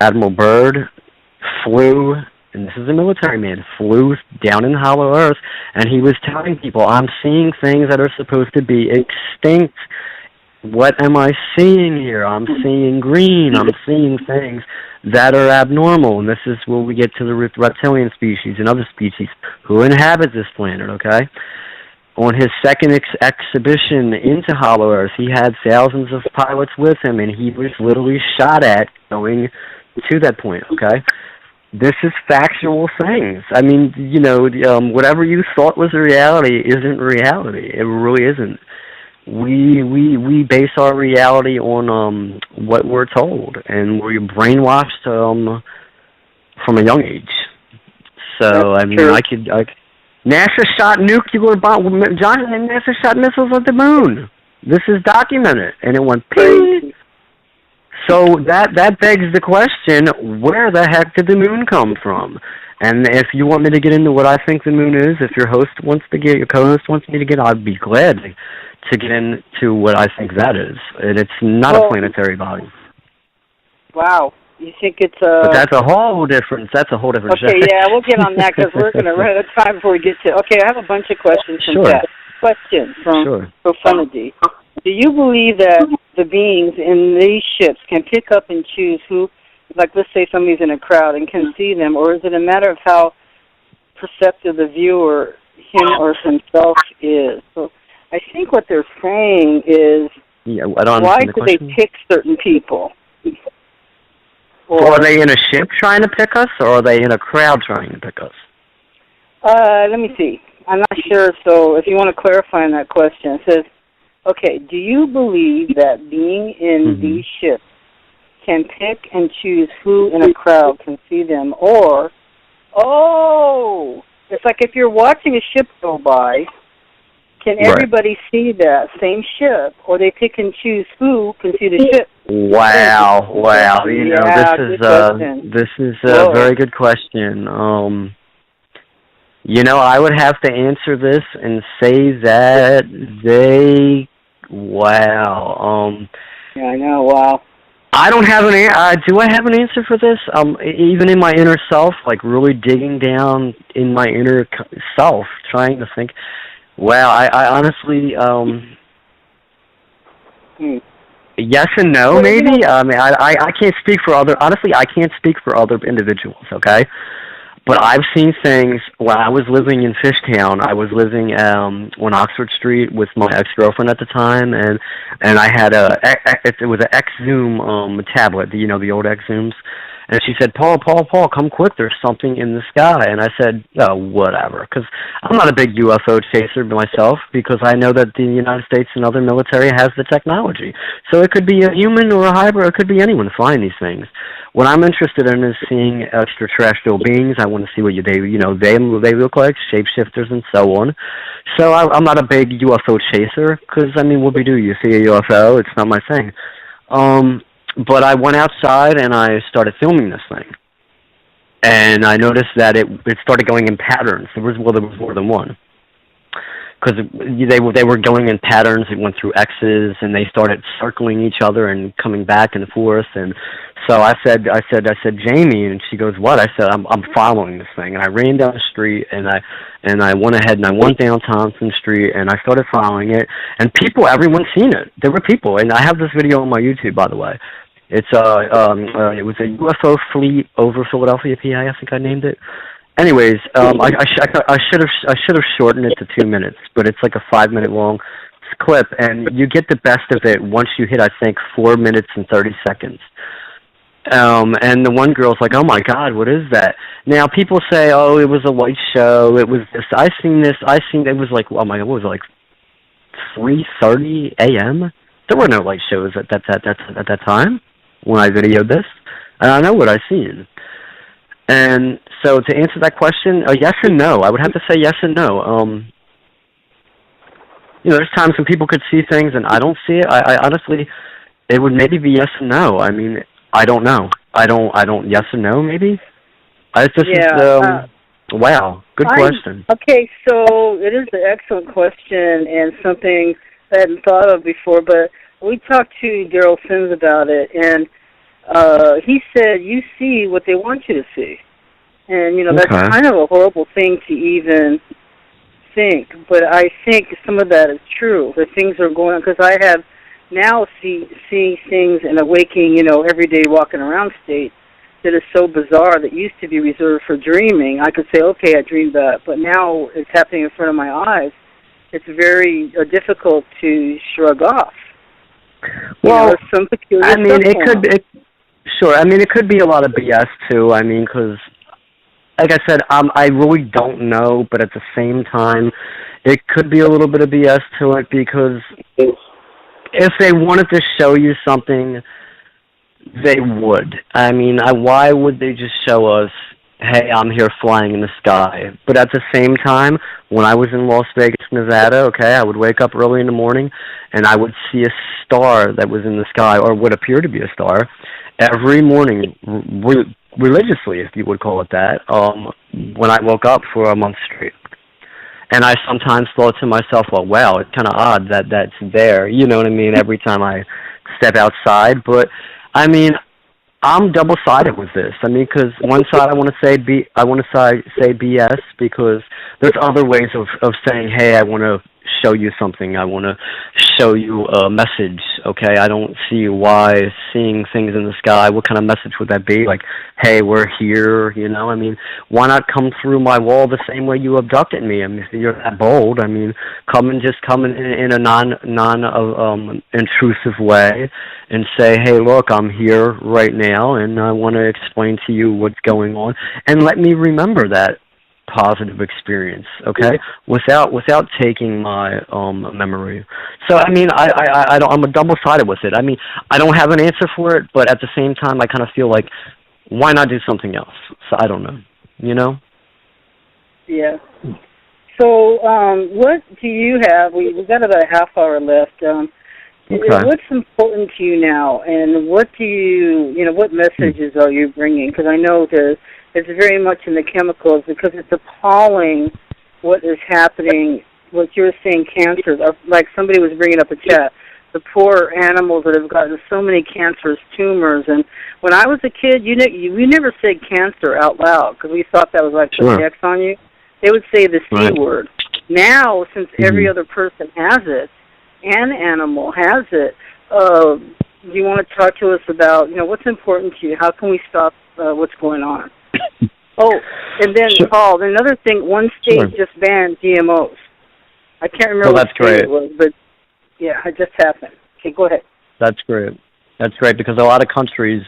Admiral Byrd flew, and this is a military man, flew down in hollow Earth, and he was telling people, I'm seeing things that are supposed to be extinct. What am I seeing here? I'm seeing green. I'm seeing things that are abnormal. And this is where we get to the reptilian species and other species who inhabit this planet, okay? On his second exhibition into hollow Earth, he had thousands of pilots with him, and he was literally shot at going to that point, okay? This is factual things. I mean, whatever you thought was reality isn't reality. It really isn't. We base our reality on what we're told, and we're brainwashed from a young age. So I mean, NASA shot nuclear bomb. NASA shot missiles at the moon. This is documented, and it went ping. So that begs the question: where the heck did the moon come from? And if you want me to get into what I think the moon is, if your co-host wants me to get, I'd be glad to get into what I think that is. And it's not a planetary body. Wow. You think it's But that's a whole different show. Okay, yeah, we'll get on that because we're going to run out of time before we get to... Okay, I have a bunch of questions from chat. Question from Profundity. Do you believe that the beings in these ships can pick up and choose who, like let's say somebody's in a crowd and can see them, or is it a matter of how perceptive the viewer, him or himself, is? So I think what they're saying is, why do they pick certain people? Or are they in a ship trying to pick us, or are they in a crowd trying to pick us? Let me see. I'm not sure, so if you want to clarify on that question, it says, okay, do you believe that being in these ships can pick and choose who in a crowd can see them? Or, it's like if you're watching a ship go by, can everybody see that same ship, or they pick and choose who can see the ship? Wow. This is a very good question. I would have to answer this and say that they... Wow. Yeah, I know. Wow. I don't have an answer. Do I have an answer for this? Even in my inner self, like really digging down in my inner self, trying to think... Well, I honestly, yes and no, maybe. I mean, I can't speak for honestly, I can't speak for other individuals, okay? But I've seen things. When I was living in Fishtown, I was living on Oxford Street with my ex-girlfriend at the time, and I had it was an X-Zoom tablet, the old X-Zooms. And she said, Paul, come quick, there's something in the sky. And I said, oh, whatever, because I'm not a big UFO chaser myself, because I know that the United States and other military has the technology. So it could be a human or a hybrid, or it could be anyone flying these things. What I'm interested in is seeing extraterrestrial beings. I want to see what they look like, shapeshifters and so on. So I'm not a big UFO chaser, because, I mean, what we do, you see a UFO, it's not my thing. But I went outside and I started filming this thing, and I noticed that it started going in patterns. There was more than one, because they were going in patterns. It went through X's, and they started circling each other and coming back and forth. And so I said, Jamie, and she goes, what? I said, I'm following this thing, and I ran down the street, and I went ahead and I went down Thompson Street, and I started following it, and everyone's seen it. There were people, and I have this video on my YouTube, by the way. It was a UFO fleet over Philadelphia, PA. I think I named it. Anyways, I should have shortened it to 2 minutes, but it's like a 5-minute long clip, and you get the best of it once you hit, I think, 4 minutes and 30 seconds. And the one girl's like, "Oh my God, what is that?" Now people say, "Oh, it was a light show. It was this." I seen it was like, oh my God, what was it, like 3:30 a.m.? There were no light shows at that time when I videoed this. And I know what I seen. And so to answer that question, yes and no. I would have to say yes and no. There's times when people could see things and I don't see it. I honestly, it would maybe be yes and no. I mean, I don't know. I don't. Yes and no, maybe. Wow, good question. Okay, so it is an excellent question and something I hadn't thought of before. But we talked to Daryl Sims about it, and he said you see what they want you to see, and that's kind of a horrible thing to even think. But I think some of that is true. That things are going on, because I have now seeing things in a waking, everyday walking around state that is so bizarre that used to be reserved for dreaming. I could say, okay, I dreamed that, but now it's happening in front of my eyes. It's very difficult to shrug off. Well, some peculiar I mean, sure. I mean, it could be a lot of BS too. I mean, because, like I said, I really don't know, but at the same time, it could be a little bit of BS to it, because if they wanted to show you something, they would. I mean, why would they just show us, hey, I'm here flying in the sky? But at the same time, when I was in Las Vegas, Nevada, I would wake up early in the morning and I would see a star that was in the sky, or would appear to be a star, every morning, religiously, if you would call it that, when I woke up for a month straight. And I sometimes thought to myself, well, wow, it's kind of odd that that's there, you know what I mean, every time I step outside. But, I mean, I'm double-sided with this. I mean, because one side I want to say BS, because there's other ways of saying, hey, I want to show you something. I want to show you a message, okay? I don't see why seeing things in the sky, what kind of message would that be? Like, hey, we're here, I mean, why not come through my wall the same way you abducted me? I mean, if you're that bold, I mean, come in a non-intrusive way and say, hey, look, I'm here right now, and I want to explain to you what's going on, and let me remember that positive experience, okay, without taking my memory. So I mean, I'm a double-sided with it. I mean, I don't have an answer for it, but at the same time, I kind of feel like, why not do something else? So I don't know, Yeah. So what do you have? We've got about a half hour left. What's important to you now, and what do you, what messages are you bringing? Because I know it's very much in the chemicals, because it's appalling what is happening, what you're saying, cancers. Like somebody was bringing up a chat, the poor animals that have gotten so many cancerous tumors. And when I was a kid, we never said cancer out loud, because we thought that was like putting X on you. They would say the C word. Now, since every other person has it, an animal has it, do you want to talk to us about, what's important to you? How can we stop what's going on? Oh, and then, Paul, another thing, one state just banned GMOs. I can't remember what state it was, but, yeah, it just happened. Okay, go ahead. That's great. That's great, because a lot of countries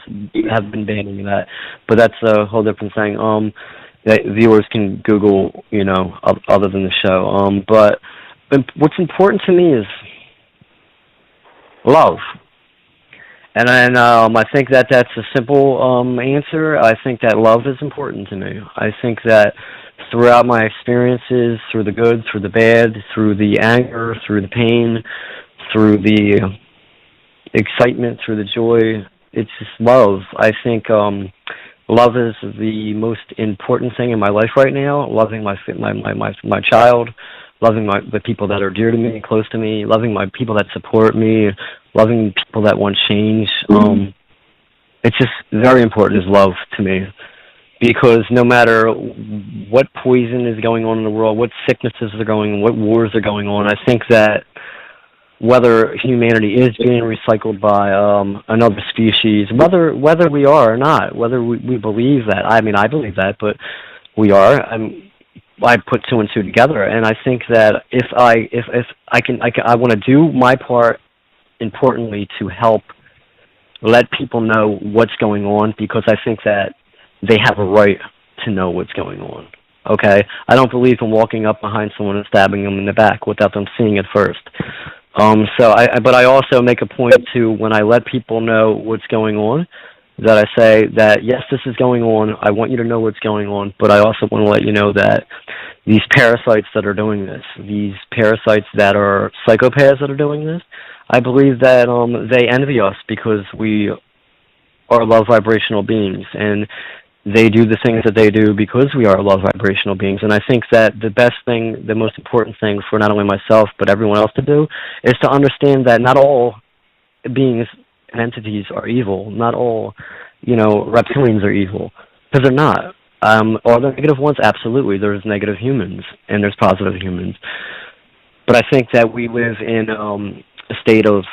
have been banning that, but that's a whole different thing. That viewers can Google, other than the show. But what's important to me is love. And I think that's a simple answer. I think that love is important to me. I think that throughout my experiences, through the good, through the bad, through the anger, through the pain, through the excitement, through the joy, it's just love. I think love is the most important thing in my life right now. Loving my child, loving the people that are dear to me, close to me, loving my people that support me, loving people that want change. It's just very important is love to me, because no matter what poison is going on in the world, what sicknesses are going on, what wars are going on, I think that whether humanity is being recycled by another species, whether we are or not, whether we believe that. I mean, I believe that, but we are. I put two and two together, and I think that if I want to do my part, importantly, to help let people know what's going on, because I think that they have a right to know what's going on. Okay? I don't believe in walking up behind someone and stabbing them in the back without them seeing it first. But I also make a point to, when I let people know what's going on, that I say that, yes, this is going on. I want you to know what's going on, but I also want to let you know that these parasites that are doing this, these parasites that are psychopaths that are doing this, I believe that they envy us because we are love vibrational beings, and they do the things that they do because we are love vibrational beings. And I think that the best thing, the most important thing for not only myself but everyone else to do, is to understand that not all beings and entities are evil. Not all, reptilians are evil, because they're not. Are there negative ones? Absolutely. There's negative humans, and there's positive humans. But I think that we live in a state of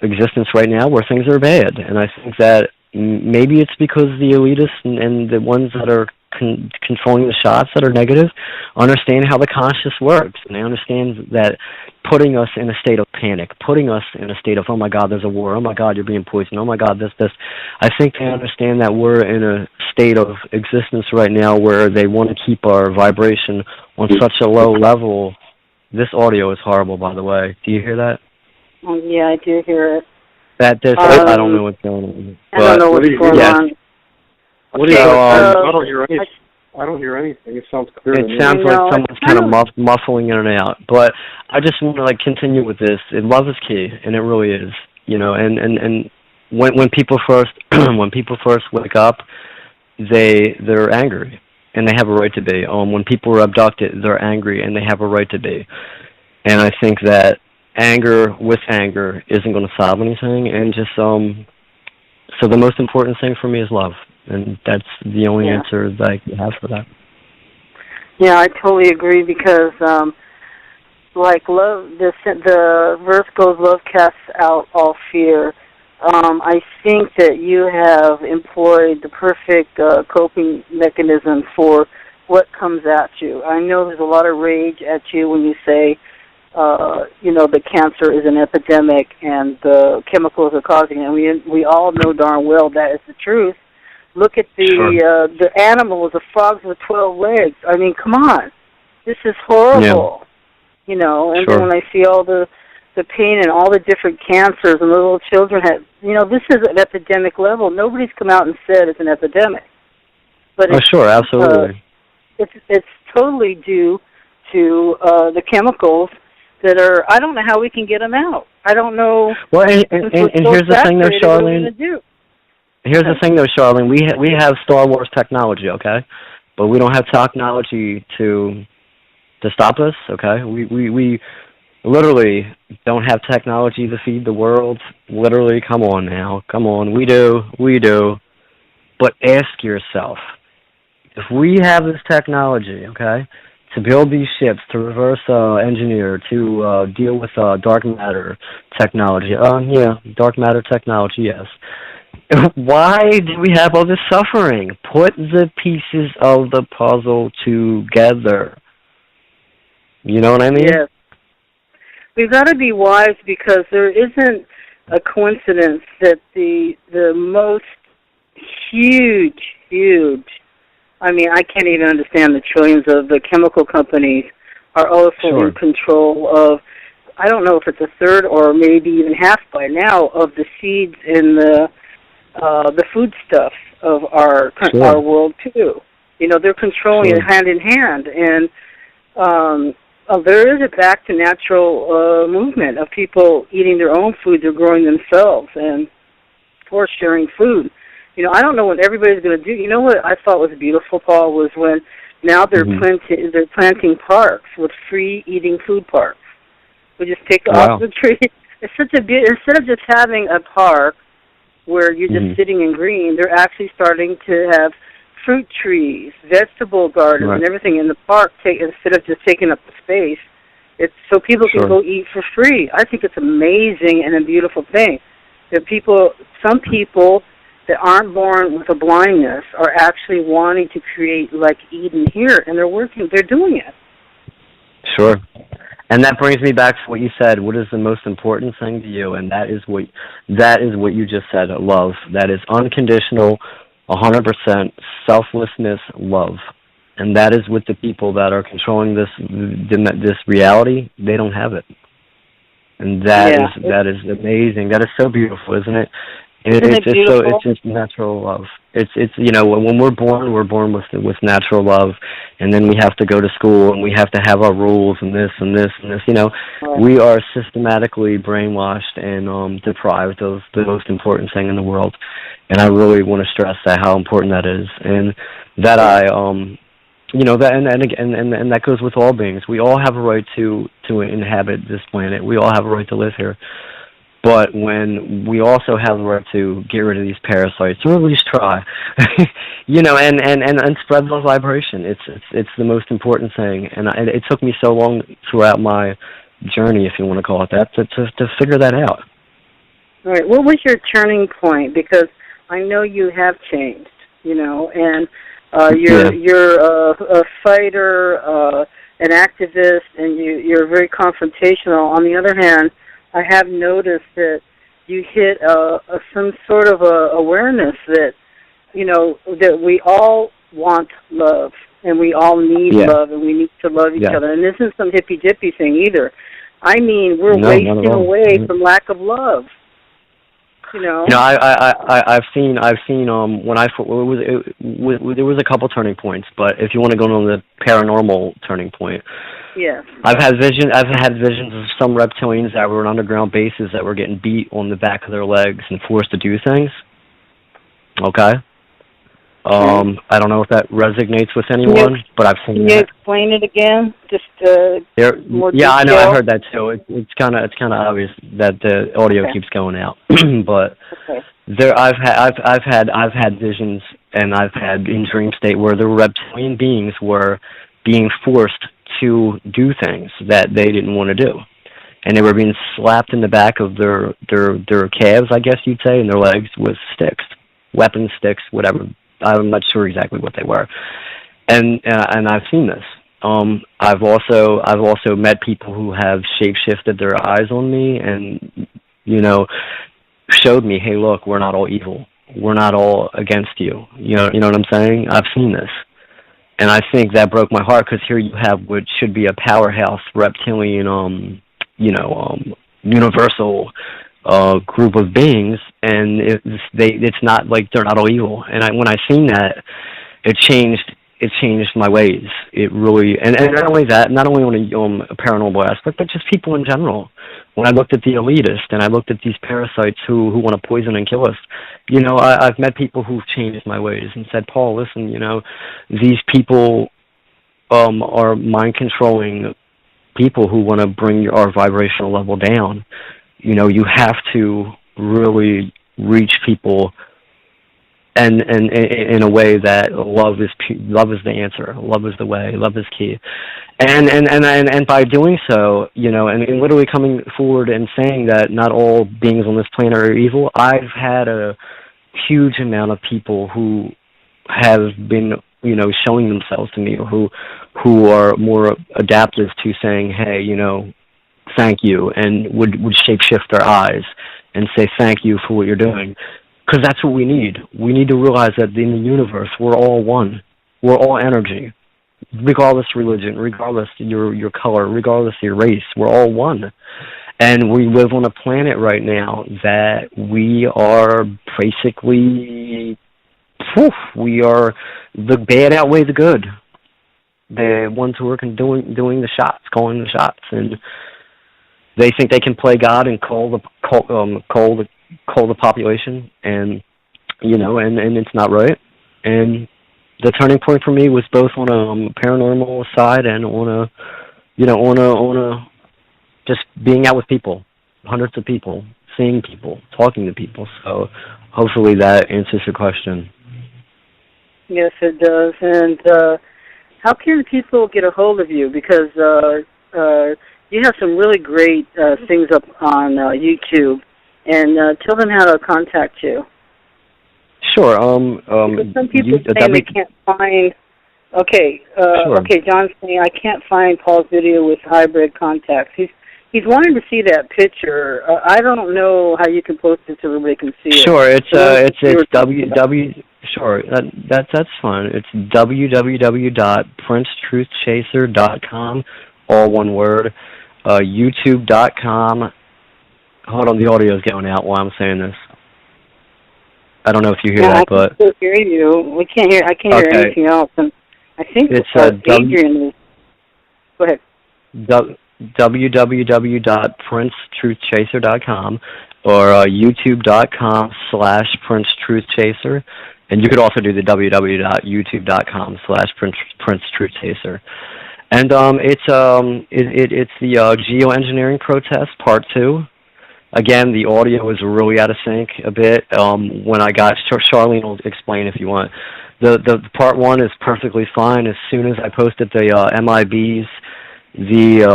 existence right now where things are bad, and I think that maybe it's because the elitists and the ones that are controlling the shots that are negative understand how the conscious works, and they understand that putting us in a state of panic, putting us in a state of, oh my God, there's a war, oh my God, you're being poisoned, oh my God, this. I think they understand that we're in a state of existence right now where they want to keep our vibration on such a low level. This audio is horrible, by the way. Do you hear that? Yeah, I do hear it. I don't know what's going on. I don't know what's going on. What do you I don't hear anything. I don't hear anything. It sounds clear. It sounds like someone's kind of muffling in and out. But I just want to continue with this. Love is key, and it really is. And when people first wake up, they're angry, and they have a right to be. When people are abducted, they're angry, and they have a right to be. And I think that anger with anger isn't going to solve anything, and just so the most important thing for me is love. And that's the only answer that I have for that. Yeah, I totally agree, because, love, the verse goes, love casts out all fear. I think that you have employed the perfect coping mechanism for what comes at you. I know there's a lot of rage at you when you say, the cancer is an epidemic and the chemicals are causing it. And we all know darn well that is the truth. Look at the animals, the frogs with 12 legs. I mean, come on. This is horrible. Yeah. And then when I see all the pain and all the different cancers and the little children have, this is an epidemic level. Nobody's come out and said it's an epidemic. But sure, absolutely. It's totally due to the chemicals that are, I don't know how we can get them out. I don't know. Well, and here's the thing, though, Charlene. Here's the thing, though, Charlene. We have Star Wars technology, okay, but we don't have technology to stop us, okay. We literally don't have technology to feed the world. Literally, come on now, come on. We do. But ask yourself, if we have this technology, okay, to build these ships, to reverse engineer, to deal with dark matter technology. Dark matter technology, yes. Why do we have all this suffering? Put the pieces of the puzzle together. You know what I mean? Yes. We've got to be wise, because there isn't a coincidence that the most huge, I mean, I can't even understand the trillions of the chemical companies are also in control of, I don't know if it's a third or maybe even half by now, of the seeds in the foodstuffs of our world too. They're controlling it hand in hand, and there is a back to natural movement of people eating their own food, they're growing themselves, and for sharing food. I don't know what everybody's going to do. You know what I thought was beautiful, Paul, was when now they're planting parks with free eating food parks. We just take off the tree. It's such a instead of just having a park where you're just sitting in green, they're actually starting to have fruit trees, vegetable gardens, and everything in the park. Instead of just taking up the space, it's so people can go eat for free. I think it's amazing and a beautiful thing that some people that aren't born with a blindness are actually wanting to create like Eden here, and they're doing it. Sure. And that brings me back to what you said. What is the most important thing to you? And that is what you just said. Love. That is unconditional, 100% selflessness love. And that is with the people that are controlling this reality. They don't have it. And that is amazing. That is so beautiful, isn't it? It's just natural love. It's when we're born with natural love, and then we have to go to school and we have to have our rules and this and this and this. Right. We are systematically brainwashed and deprived of the most important thing in the world. And I really want to stress how important that is, and that and that goes with all beings. We all have a right to inhabit this planet. We all have a right to live here. But when we also have the right to get rid of these parasites, or at least try, and spread the vibration. It's the most important thing. And it took me so long throughout my journey, if you want to call it that, to figure that out. All right. What was your turning point? Because I know you have changed, and you're a fighter, an activist, and you're very confrontational. On the other hand, I have noticed that you hit some sort of awareness that, that we all want love, and we all need love, and we need to love each other. And this isn't some hippy-dippy thing either. I mean, we're wasting away from lack of love. I've seen when there was a couple turning points, but if you want to go on the paranormal turning point, I've had visions of some reptilians that were on underground bases that were getting beat on the back of their legs and forced to do things. Okay. I don't know if that resonates with anyone, but I've seen that. Can you explain it again? Just more detail? I know. I heard that too. It's kind of obvious that the audio keeps going out, but I've had visions, and I've had in dream state where the reptilian beings were being forced to do things that they didn't want to do, and they were being slapped in the back of their calves, I guess you'd say, and their legs with sticks, weapon sticks, whatever. I'm not sure exactly what they were, and I've seen this. I've also met people who have shape-shifted their eyes on me, and showed me, hey, look, we're not all evil. We're not all against you. You know what I'm saying? I've seen this, and I think that broke my heart, because here you have what should be a powerhouse reptilian, universal group of beings, and it's not like they're not all evil. And when I seen that, it changed my ways. It really, and not only that, not only on a paranormal aspect, but just people in general. When I looked at the elitist and I looked at these parasites who want to poison and kill us, I've met people who've changed my ways and said, Paul, listen, these people are mind controlling people who want to bring our vibrational level down. You have to really reach people, and in a way that love is the answer, love is the way, love is key, and by doing so, and literally coming forward and saying that not all beings on this planet are evil. I've had a huge amount of people who have been showing themselves to me, who are more adaptive to saying, hey, thank you, and would shape-shift their eyes and say thank you for what you're doing, because that's what we need. We need to realize that in the universe, we're all one. We're all energy, regardless of religion, regardless of your color, regardless of your race. We're all one. And we live on a planet right now that we are basically, the bad outweigh the good. The ones who are doing the shots, calling the shots, and they think they can play God and call the population, and and it's not right. And the turning point for me was both on a paranormal side and on a just being out with people, hundreds of people, seeing people, talking to people. So hopefully that answers your question. Yes, it does. And how can people get a hold of you? Because you have some really great things up on YouTube, and tell them how to contact you. Sure. Because some people say they can't find Okay. Sure. Okay, John's saying I can't find Paul's video with hybrid contacts. He's wanting to see that picture. I don't know how you can post it so everybody can see it. Sure, it's Sure, that's fine. It's www.princetruthchaser.com, all one word. YouTube.com. Hold on, the audio's going out while I'm saying this. I don't know if you hear that, but I can still hear you. I can't hear anything else. And I think it's Adrian. Go ahead. www.princetruthchaser.com or youtube.com/princetruthchaser, and you could also do the www.youtube.com/princetruthchaser. And it's the geoengineering protest part 2. Again, the audio was really out of sync a bit. When I got Charlene will explain if you want. The part 1 is perfectly fine. As soon as I posted the MIBs, the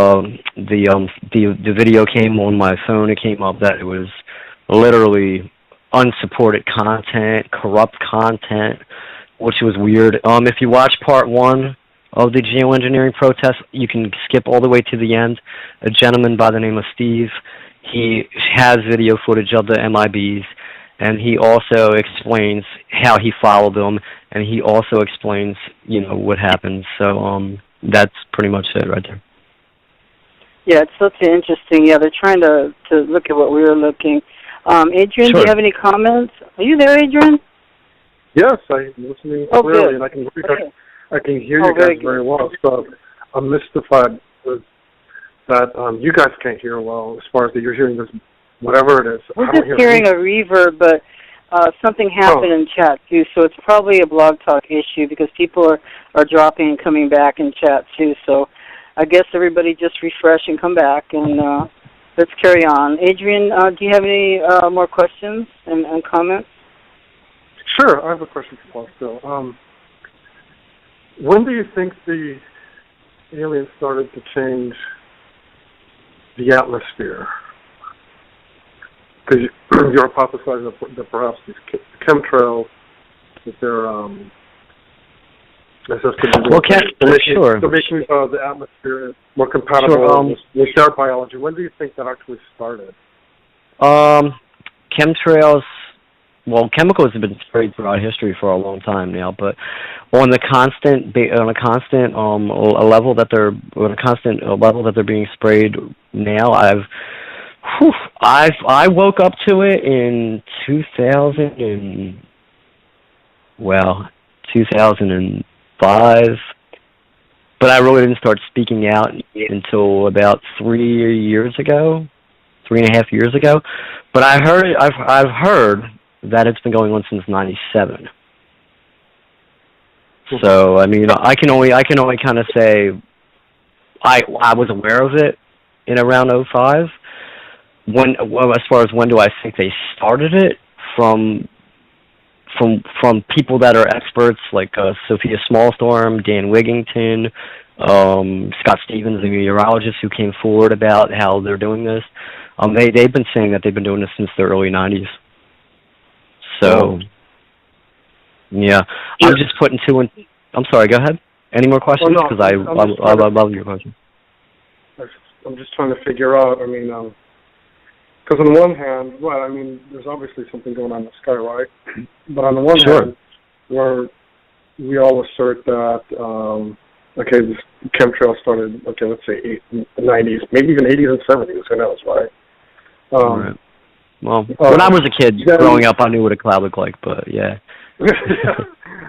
video came on my phone. It came up that it was literally unsupported content, corrupt content, which was weird. If you watch part 1 of the geoengineering protest, you can skip all the way to the end. A gentleman by the name of Steve, he has video footage of the MIBs, and he also explains how he followed them, and he also explains, what happened. So that's pretty much it right there. Yeah, it's such an interesting. Yeah, they're trying to look at what we were looking. Adrian, Sure. Do you have any comments? Are you there, Adrian? Yes, I'm listening clearly, and I can hear you guys very well. So I'm mystified with that you guys can't hear well as far as that you're hearing this, whatever it is. We're just hearing a reverb, but something happened in chat, too, so it's probably a Blog Talk issue because people are dropping and coming back in chat, too. So I guess everybody just refresh and come back, and let's carry on. Adrian, do you have any more questions and comments? Sure, I have a question for Paul still. When do you think the aliens started to change the atmosphere? Because you're hypothesizing that perhaps these chemtrails, that they're sure. They're making the atmosphere more compatible with their biology. When do you think that actually started? Chemtrails. Well, chemicals have been sprayed throughout history for a long time now, but on a constant level that they're being sprayed now, I woke up to it in 2005, but I really didn't start speaking out until about 3.5 years ago. But I've heard that it's been going on since '97. So I mean, I can only kind of say I was aware of it in around 2005. As far as when do I think they started it, from people that are experts like Sophia Smallstorm, Dan Wigington, Scott Stevens, the meteorologist who came forward about how they're doing this. They've been saying that they've been doing this since the early '90s. So, yeah, I'm just putting two and. I'm sorry. Go ahead. Any more questions? Because I love your question. I'm just trying to figure out. I mean, because on the one hand, well, I mean, there's obviously something going on in the sky, right? But on the one hand, where we all assert that, this chemtrail started, let's say in the 90s, maybe even 80s and 70s. Who knows, right? Right. Well, when I was a kid growing up, I knew what a cloud looked like, but yeah.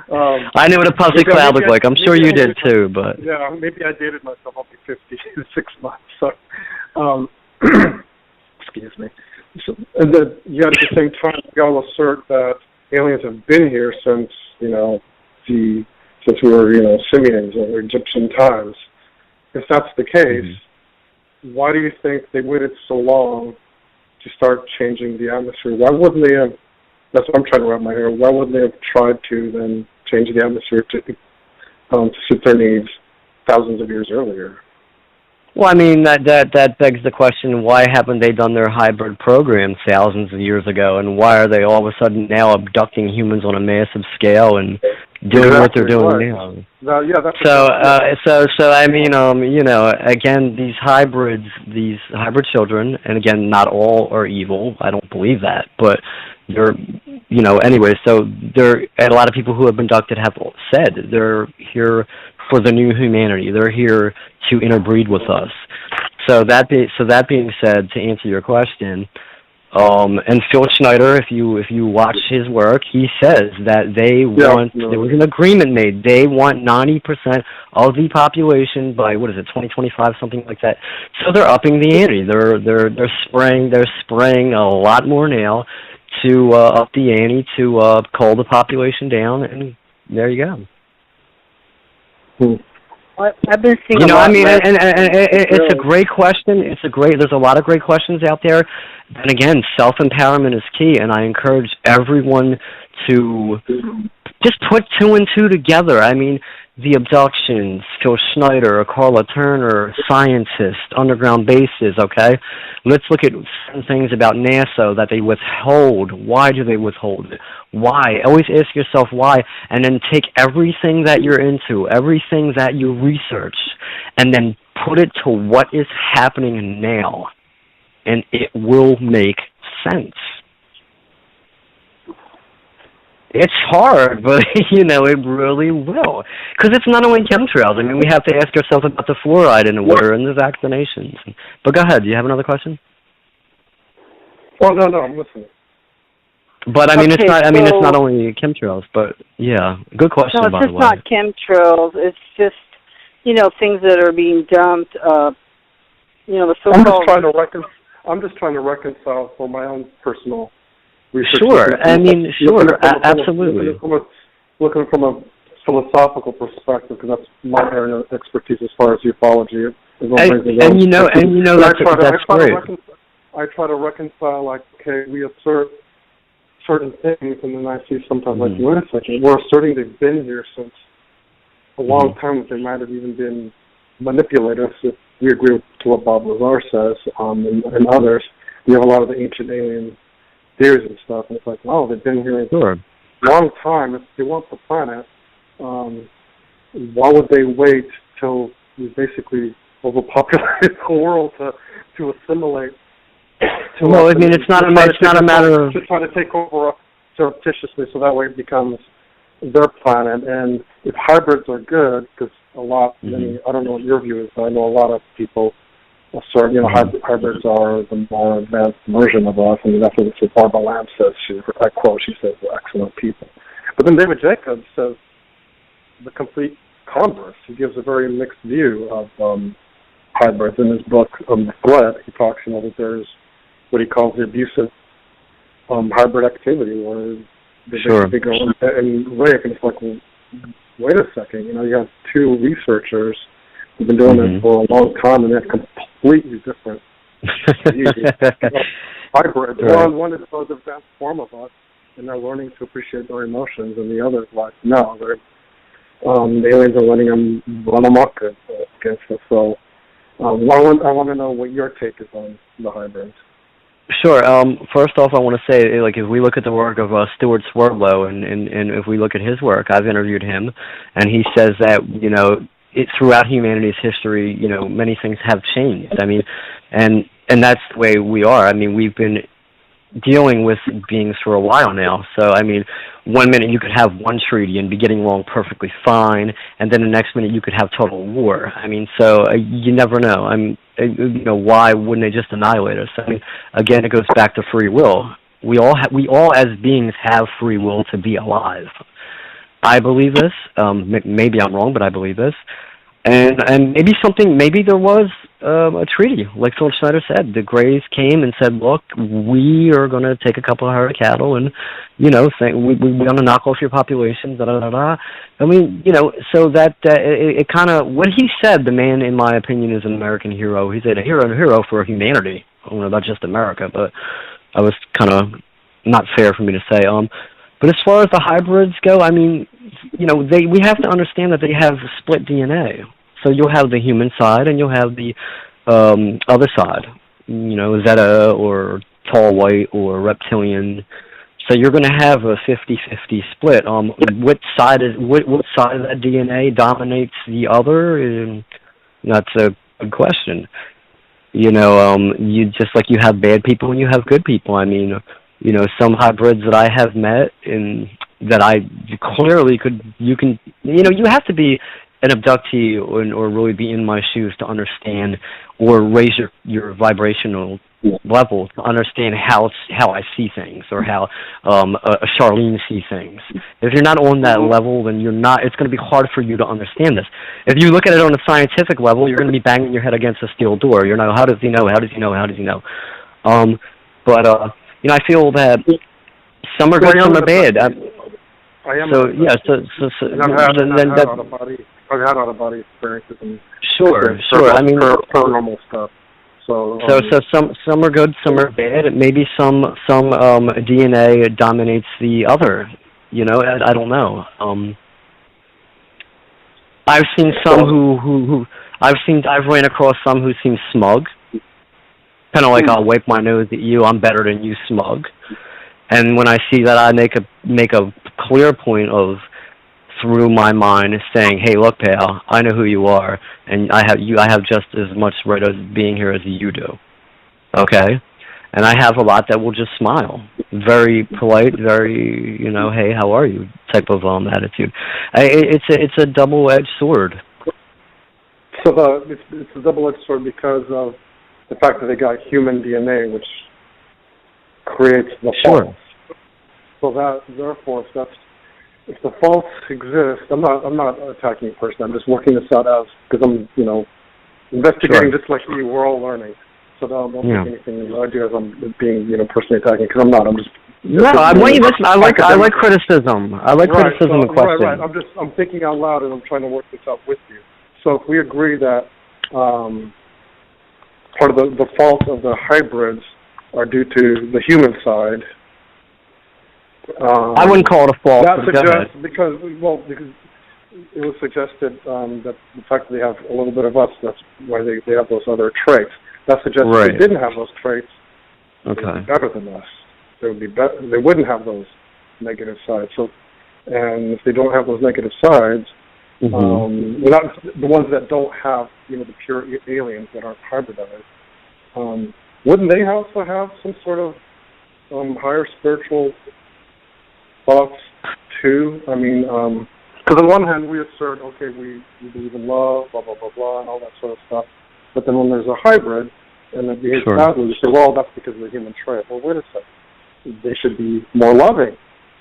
I knew what a puffy cloud looked like. I'm sure you did too, but... Yeah, maybe I dated myself. I'll be 50 in 6 months, so... excuse me. So, and then, yet at the same time, we all assert that aliens have been here since, since we were, simians or Egyptian times. If that's the case, why do you think they waited so long to start changing the atmosphere? Why wouldn't they have, that's what I'm trying to wrap my head around, why wouldn't they have tried to then change the atmosphere to suit their needs thousands of years earlier? Well, I mean, that begs the question, why haven't they done their hybrid program thousands of years ago, and why are they all of a sudden now abducting humans on a massive scale and doing what they're doing now. That's so I mean, again, these hybrid children, and again, not all are evil. I don't believe that, but they're, anyway. So and a lot of people who have been abducted have said they're here for the new humanity. They're here to interbreed with us. So that being said, to answer your question. And Phil Schneider, if you watch his work, he says that there was an agreement made. They want 90% of the population by 2025, something like that. So they're upping the ante. They're spraying a lot more now to up the ante to cull the population down, and there you go. I've been seeing. And it's a great question. There's a lot of great questions out there. And again, self-empowerment is key, and I encourage everyone to just put two and two together. I mean, the abductions, Phil Schneider, Carla Turner, scientists, underground bases, okay? Let's look at certain things about NASA that they withhold. Why do they withhold it? Why? Always ask yourself why, and then take everything that you're into, everything that you research, and then put it to what is happening now, and it will make sense. It's hard, but, it really will. Because it's not only chemtrails. I mean, we have to ask ourselves about the fluoride in the water and the vaccinations. But go ahead. Do you have another question? Well, no, I'm listening. But, I mean, it's not only chemtrails, but, yeah. Good question, by the way. No, it's just not chemtrails. It's just, things that are being dumped, the so-called... I'm just trying to reconcile for my own personal research. Sure, absolutely. Looking from a philosophical perspective, because that's my area of expertise as far as ufology. That's great. I try to reconcile, we assert certain things, and then I see sometimes, wait a second, we're asserting they've been here since a long time, they might have even been manipulated. If we agree to what Bob Lazar says, and others, we have a lot of the ancient alien theories and stuff, and it's they've been here a long time. If they want the planet, why would they wait till we basically overpopulate the world to assimilate? It's not a matter of... To try to take over surreptitiously, so that way it becomes their planet. And if hybrids are good, because I don't know what your view is, but I know a lot of people assert, hybrids are the more advanced version of us, and that's what Barbara Lamb says. I quote, she says, we're excellent people. But then David Jacobs says the complete converse. He gives a very mixed view of hybrids. In his book, The Threat, he talks, that there's what he calls the abusive hybrid activity, where they go and rape, and it's wait a second, you have two researchers who've been doing this for a long time, and they're completely different hybrids. Right. One is the advanced form of us, and they're learning to appreciate their emotions, and the other is no, they're the aliens are letting them run amok against us. So I want to know what your take is on the hybrids. Sure. First off, I want to say, if we look at the work of Stuart Swerdlow, and if we look at his work, I've interviewed him, and he says that, throughout humanity's history, many things have changed. I mean, and that's the way we are. I mean, we've been dealing with beings for a while now. So, I mean, one minute you could have one treaty and be getting along perfectly fine, and then the next minute you could have total war. I mean, so you never know. Why wouldn't they just annihilate us? I mean, again, it goes back to free will. We all as beings have free will to be alive. I believe this. Maybe I'm wrong, but I believe this. And maybe there was a treaty, like Phil Schneider said. The Greys came and said, look, we are going to take a couple of herd of cattle and, we're going to knock off your population, da-da-da-da. I mean, so that it kind of, what he said, the man, in my opinion, is an American hero. He's a hero for humanity. I don't know about just America, but I was kind of not fair for me to say. But as far as the hybrids go, I mean, we have to understand that they have split DNA. So you'll have the human side and you'll have the other side, Zeta or tall white or reptilian. So you're going to have a 50-50 split. What side of that DNA dominates the other? That's a good question. You just like you have bad people and you have good people. I mean, some hybrids that I have met and that I clearly you have to be an abductee or really be in my shoes to understand or raise your vibrational level to understand how I see things or how a Charlene sees things. If you're not on that level, then it's going to be hard for you to understand this. If you look at it on a scientific level, you're going to be banging your head against a steel door. You're not, how does he know? How does he know? How does he know? But I feel that some are good, some are bad. I've had out-of-body experiences and sure. I mean, paranormal stuff. So some are good, some are bad. Maybe some DNA dominates the other. I don't know. I've seen some I've ran across some who seem smug. Kind of like I'll wipe my nose at you. I'm better than you, smug. And when I see that, I make a clear point of through my mind saying, "Hey, look, pal, I know who you are, and I have just as much right as being here as you do." Okay, and I have a lot that will just smile, very polite, very "Hey, how are you?" type of attitude. It's a double-edged sword. So it's a double-edged sword because of the fact that they got human DNA, which creates the false. So that therefore, if the false exists, I'm not attacking a person. I'm just working this out because I'm investigating just like you. We're all learning. So don't take anything I do as I'm being personally attacking because I'm not. I'm just I like criticism. I like criticism and questions. Right. I'm thinking out loud and I'm trying to work this out with you. So if we agree that part of the fault of the hybrids are due to the human side. I wouldn't call it a fault. That suggests because it was suggested that the fact that they have a little bit of us, that's why they have those other traits. That suggests if they didn't have those traits, they would be better than us. They would be better. They wouldn't have those negative sides. So, and if they don't have those negative sides, without the ones that don't have the pure aliens that aren't hybridized, wouldn't they also have some sort of higher spiritual thoughts too? I mean, because on one hand we assert, okay, we believe in love, blah blah blah blah, and all that sort of stuff. But then when there's a hybrid and it behaves badly, we say, well, that's because of the human trait. Well, wait a second, they should be more loving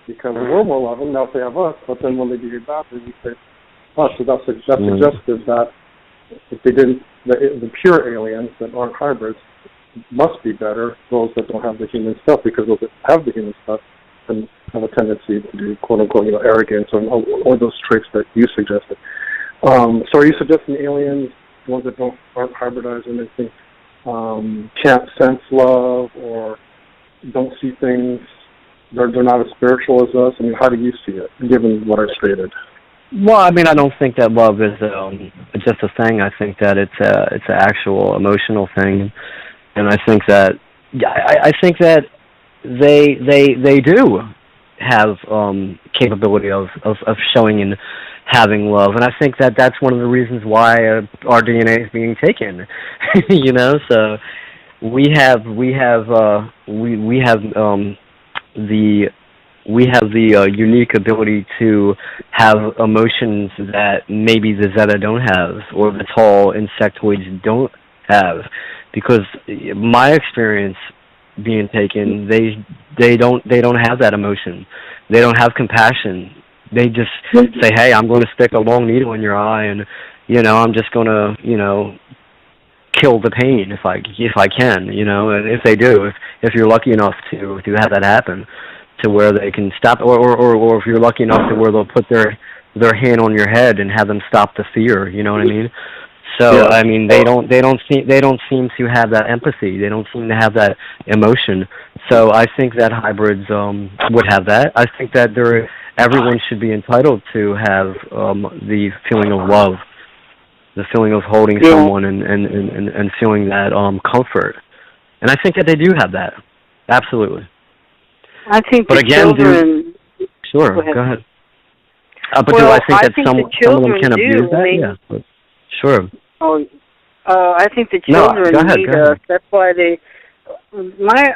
because we're more loving now if they have us. But then when they behave badly, we say, oh, so that suggested that if they didn't, the pure aliens that aren't hybrids must be better. Those that don't have the human stuff, because those that have the human stuff and have a tendency to do quote unquote arrogance or those traits that you suggested. So are you suggesting aliens, the ones that aren't hybridized or anything, can't sense love or don't see things? They're not as spiritual as us. I mean, how do you see it, given what I stated? Well, I mean, I don't think that love is just a thing. I think that it's an actual emotional thing, and I think that they do have capability of showing and having love, and I think that that's one of the reasons why our DNA is being taken. So we have the unique ability to have emotions that maybe the Zeta don't have, or the tall insectoids don't have, because my experience being taken, they don't have that emotion. They don't have compassion. They just say, "Hey, I'm going to stick a long needle in your eye, and I'm just going to kill the pain if I can." And if they do, if you're lucky enough to have that happen, to where they can stop, or if you're lucky enough to where they'll put their hand on your head and have them stop the fear. You know what I mean? So I mean, they don't seem to have that empathy. They don't seem to have that emotion. So I think that hybrids would have that. I think that everyone should be entitled to have the feeling of love, the feeling of holding someone and feeling that comfort. And I think that they do have that. Absolutely. I think but the again, children... Sure, go ahead. But do I think that some of them can abuse that? Yeah, but sure. I think the children need us. That's why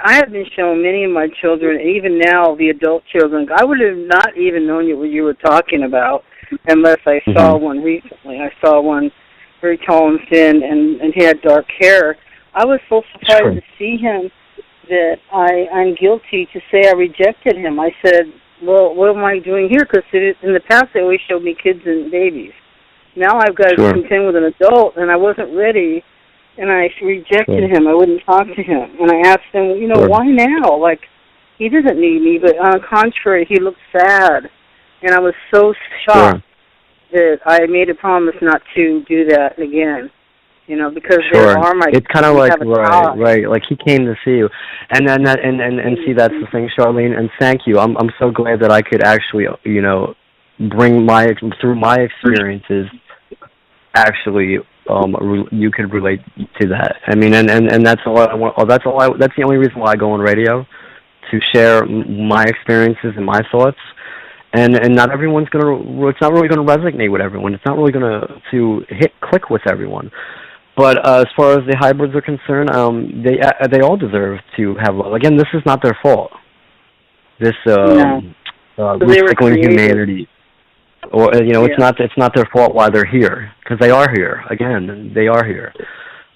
I have been shown many of my children, even now the adult children. I would have not even known what you were talking about unless I saw one recently. I saw one very tall and thin, and he had dark hair. I was so surprised to see him that I'm guilty to say I rejected him. I said, well, what am I doing here? Because in the past they always showed me kids and babies. Now I've got to contend with an adult, and I wasn't ready, and I rejected him. I wouldn't talk to him. And I asked him, why now? Like, he doesn't need me, but on the contrary, he looked sad. And I was so shocked that I made a promise not to do that again. Because there are my... It's kind of like, right, like he came to see you. And then and see, that's the thing, Charlene, and thank you. I'm so glad that I could actually, bring through my experiences, actually, you could relate to that. I mean, and that's all I want. That's the only reason why I go on radio, to share my experiences and my thoughts. And not everyone's it's not really gonna resonate with everyone. It's not really gonna click with everyone. But as far as the hybrids are concerned, they all deserve to have love. Again, this is not their fault. This recycling humanity, or it's not their fault why they're here, because they are here. Again, they are here.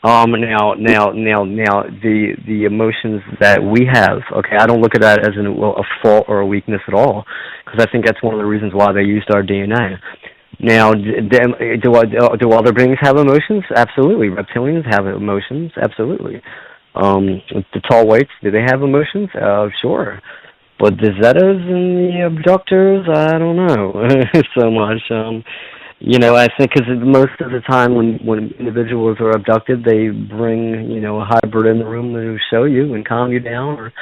Now, the emotions that we have. Okay, I don't look at that as a fault or a weakness at all, because I think that's one of the reasons why they used our DNA. Now, do other beings have emotions? Absolutely. Reptilians have emotions. Absolutely. The tall whites, do they have emotions? Sure. But the Zetas and the abductors, I don't know so much. I think because most of the time when individuals are abducted, they bring, a hybrid in the room to show you and calm you down. Or,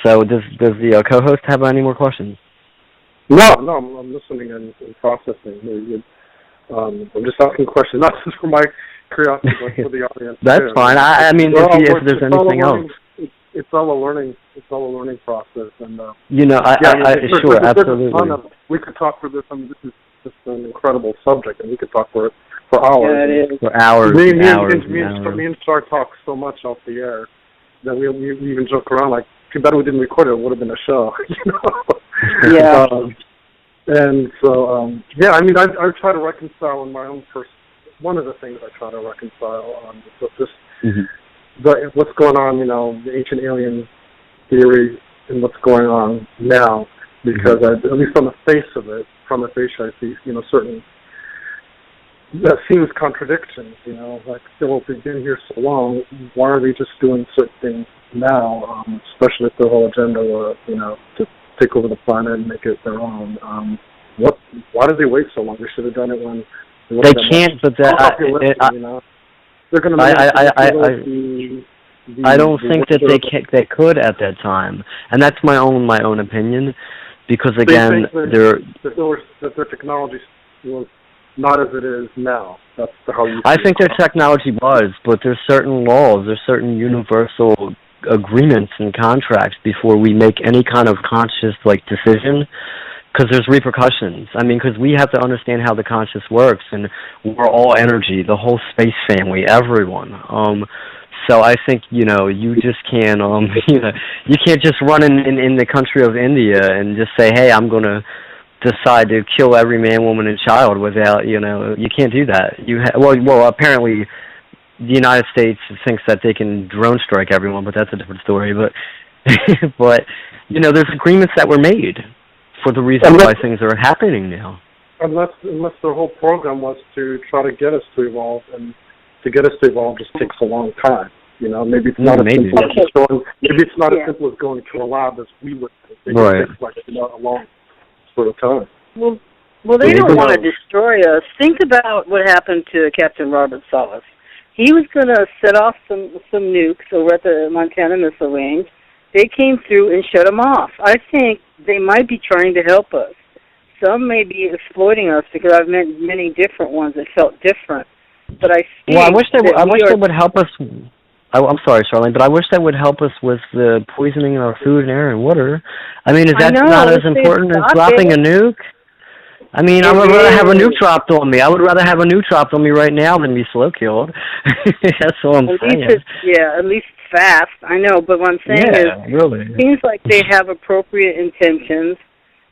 so does the co-host have any more questions? No, I'm listening and processing. I'm just asking questions, not just for my curiosity, but for the audience. That's fine. I mean, if there's anything else, it's all a learning process, and sure, absolutely. We could talk for this. I mean, this is just an incredible subject, and we could talk for hours. Yeah, it is. For hours. Me and Star talk so much off the air that we even joke around like, too bad we didn't record it. It would have been a show. Yeah. And so, I mean, I try to reconcile in my own one of the things I try to reconcile with this, what's going on, the ancient alien theory and what's going on now, because at least on the face of it, from the face I see, certain, that seems contradictions, like, well, they've been here so long, why are they just doing certain things now, especially if the whole agenda were, to take over the planet and make it their own. Why did they wait so long? They should have done it when they can't. But that they're going to. I don't think that they could at that time, and that's my own opinion, because again, that their technology was not as it is now. That's how you. I think their technology was, but there's certain laws, there's certain universal agreements and contracts before we make any kind of conscious decision, because there's repercussions. I mean, because we have to understand how the conscious works, and we're all energy, the whole space family, everyone. So I think you just can't you can't just run in the country of India and just say, hey, I'm going to decide to kill every man, woman, and child without you can't do that. Well apparently the United States thinks that they can drone strike everyone, but that's a different story. But but there's agreements that were made for the reason why things are happening now. Unless their whole program was to try to get us to evolve, and to get us to evolve just takes a long time. Maybe it's not as simple as going to a lab as we would think. It takes a long sort of time. Well, they don't want to destroy us. Think about what happened to Captain Robert Salas. He was going to set off some nukes over at the Montana missile range. They came through and shut them off. I think they might be trying to help us. Some may be exploiting us, because I've met many different ones that felt different. But I wish they would help us. I'm sorry, Charlene, but I wish that would help us with the poisoning of our food and air and water. I mean, is that not as important as dropping a nuke? I mean, I would rather have a nuke dropped on me. I would rather have a nuke dropped on me right now than be slow killed. That's all I'm saying. At least fast. I know, but what I'm saying is, really. It seems like they have appropriate intentions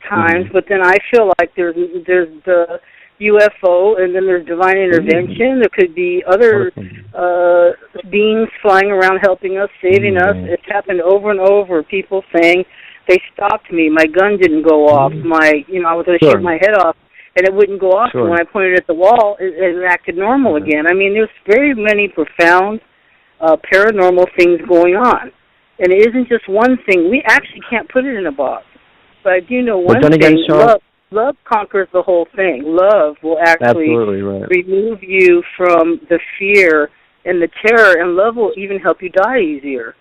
times, but then I feel like there's the UFO, and then there's divine intervention. There could be other beings flying around helping us, saving us. It's happened over and over. People saying, they stopped me. My gun didn't go off. I was going to shoot my head off, and it wouldn't go off. And when I pointed at the wall, it acted normal again. I mean, there's very many profound paranormal things going on, and it isn't just one thing. We actually can't put it in a box. But I do know one thing: love conquers the whole thing. Love will actually remove you from the fear and the terror, and love will even help you die easier.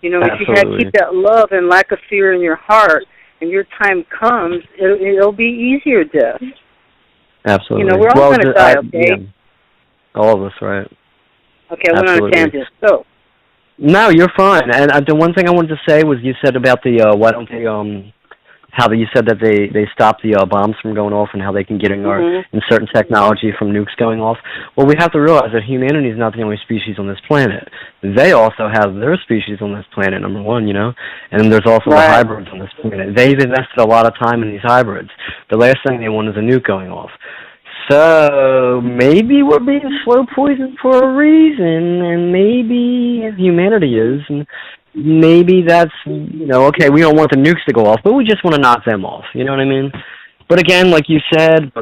You know, if you keep that love and lack of fear in your heart, and your time comes, it'll be easier death. Absolutely. You know, we're all going to die, okay? Yeah. All of us, right? Okay, I went on a tangent. So. No, you're fine. And the one thing I wanted to say was you said about the why don't they how you said that they stop the bombs from going off and how they can get in certain technology from nukes going off. Well, we have to realize that humanity is not the only species on this planet. They also have their species on this planet, number one, you know, and then there's also the hybrids on this planet. They've invested a lot of time in these hybrids. The last thing they want is a nuke going off. So maybe we're being slow poisoned for a reason, and maybe humanity is, and maybe that's, you know, okay, we don't want the nukes to go off, but we just want to knock them off, you know what I mean? But again, like you said,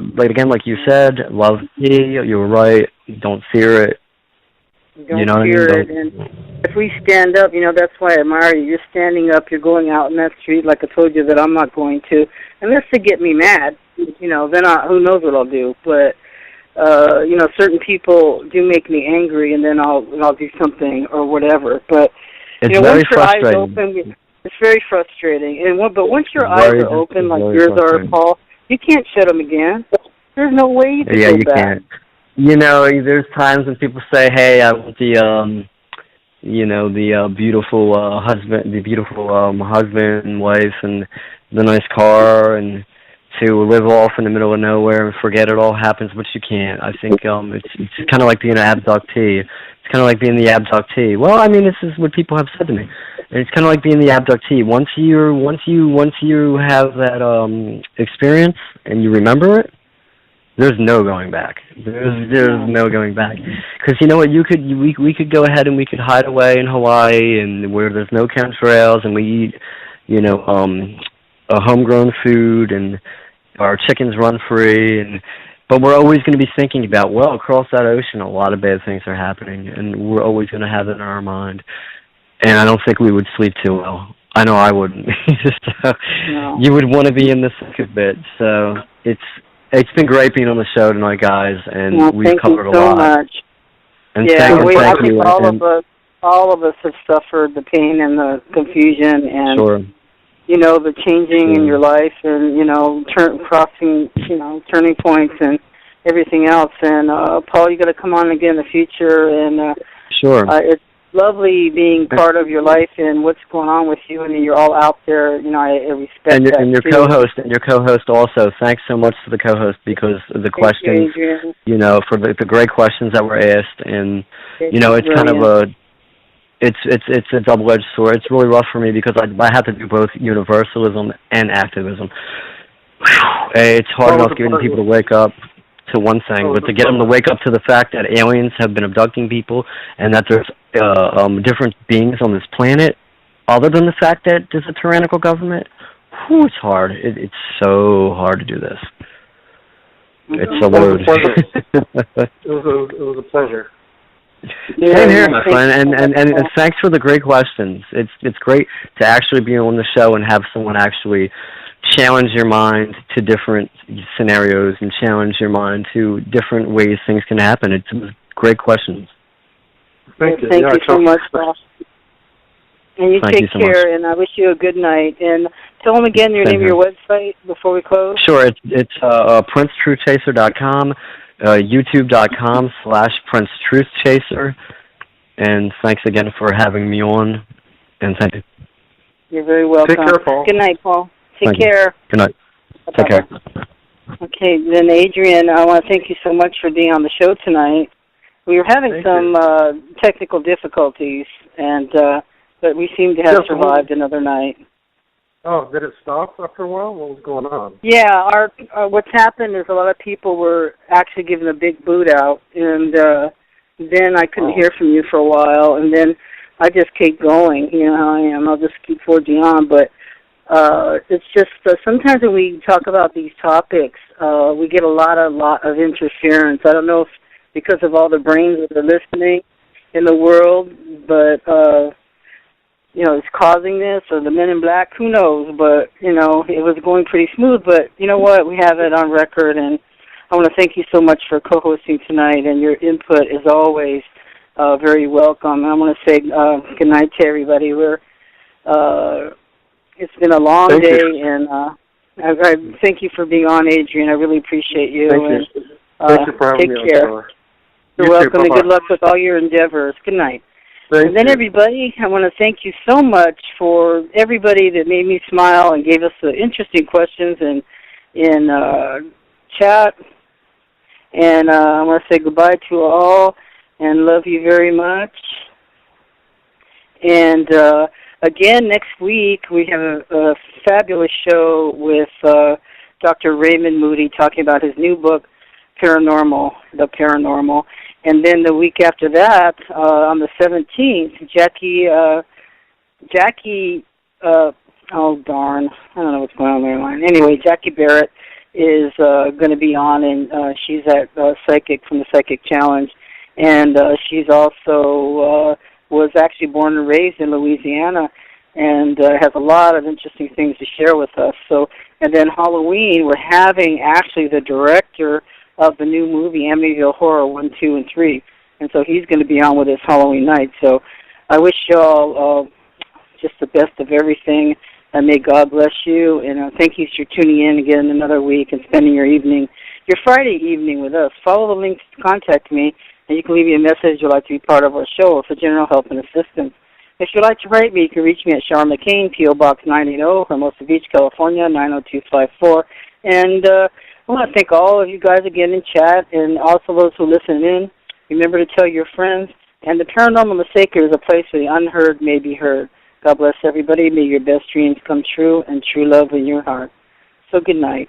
love me, you were right, don't fear it. Don't fear it, and if we stand up, you know, that's why I admire you. You're standing up, you're going out in that street, like I told you that I'm not going to, unless they get me mad, you know, then who knows what I'll do, but, you know, certain people do make me angry, and then I'll do something or whatever, but, it's you know, very once your frustrating. eyes open, it's very frustrating, but once your eyes are open, like yours are, Paul, you can't shut them again. There's no way you can go back. Can't. You know, there's times when people say, "Hey, I want the, you know, the beautiful husband and wife, and the nice car, and to live off in the middle of nowhere and forget it all happens," but you can't. I think it's kind of like being an abductee. It's kind of like being the abductee. Well, I mean, this is what people have said to me. And it's kind of like being the abductee. Once you have that experience and you remember it, there's no going back. There's no going back. Because you know what, we could go ahead and we could hide away in Hawaii, and where there's no chemtrails, and we eat, you know, a homegrown food, and our chickens run free, but we're always going to be thinking about, well, across that ocean, a lot of bad things are happening, and we're always going to have it in our mind. And I don't think we would sleep too well. I know I wouldn't. No. You would want to be in the thick of it. So it's been great being on the show tonight, guys, and we've covered a lot. Thank you so much. And I think all of us have suffered the pain and the confusion and you know, the changing in your life, and you know, turning points and everything else. And Paul, you got to come on again in the future. And it's lovely being part of your life and what's going on with you, and you're all out there. You know, I respect that. And your co-host also. Thanks so much to the co-host, because of the questions, you know, for the great questions that were asked, and you know, it's kind of a. It's a double-edged sword. It's really rough for me because I have to do both universalism and activism. It's hard enough getting people to wake up to one thing, but to get them to wake up to the fact that aliens have been abducting people and that there's different beings on this planet, other than the fact that there's a tyrannical government, it's hard. It's so hard to do this. It's a load. It was a pleasure. Same here, my friend, and thanks for the great questions. It's great to actually be on the show and have someone actually challenge your mind to different scenarios and challenge your mind to different ways things can happen. It's great questions. Thank you. Thank you so much, Ross. And you take care, and I wish you a good night. And tell them again your name of your website before we close. Sure, it's Princetruthchaser.com. YouTube.com/Princetruthchaser, And thanks again for having me on. And thank you. You're very welcome. Take care, Paul. Good night, Paul. Take Thank you. care. Good night. Bye-bye. Take care. Okay, then Adrian, I want to thank you so much for being on the show tonight. We were having some technical difficulties, and but we seem to have survived another night. Oh, did it stop after a while? What was going on? Yeah, what's happened is a lot of people were actually giving a big boot out, and then I couldn't hear from you for a while, and then I just keep going. You know how I am. I'll just keep forging on, but it's just sometimes when we talk about these topics, we get a lot of interference. I don't know if because of all the brains that are listening in the world, but it's causing this, or the Men in Black, who knows? But it was going pretty smooth. But you know what? We have it on record, and I want to thank you so much for co-hosting tonight, and your input is always very welcome. I want to say good night to everybody. It's been a long day, and I thank you for being on, Adrian. I really appreciate you. Thank you. Thank you for having me on. Take care. You're welcome, and good luck with all your endeavors. Good night. And then, everybody, I want to thank you so much for everybody that made me smile and gave us the interesting questions in chat. And I want to say goodbye to all and love you very much. And again, next week we have a fabulous show with Dr. Raymond Moody talking about his new book, The Paranormal. And then the week after that, on the 17th, Jackie, oh darn, I don't know what's going on in my mind. Anyway, Jackie Barrett is going to be on, and she's at Psychic from the Psychic Challenge. And she's also was actually born and raised in Louisiana, and has a lot of interesting things to share with us. So, and then Halloween, we're having actually the director of the new movie, Amityville Horror 1, 2, and 3. And so he's going to be on with us Halloween night. So I wish you all just the best of everything, and may God bless you. And thank you for tuning in again another week and spending your Friday evening with us. Follow the links to contact me, and you can leave me a message you'd like to be part of our show or for general help and assistance. If you'd like to write me, you can reach me at Sharon McCain, P.O. Box 980, Hermosa Beach, California, 90254. And I want to thank all of you guys again in chat, and also those who listen in. Remember to tell your friends. And the Paranormal the Sacred is a place where the unheard may be heard. God bless everybody. May your best dreams come true and true love in your heart. So good night.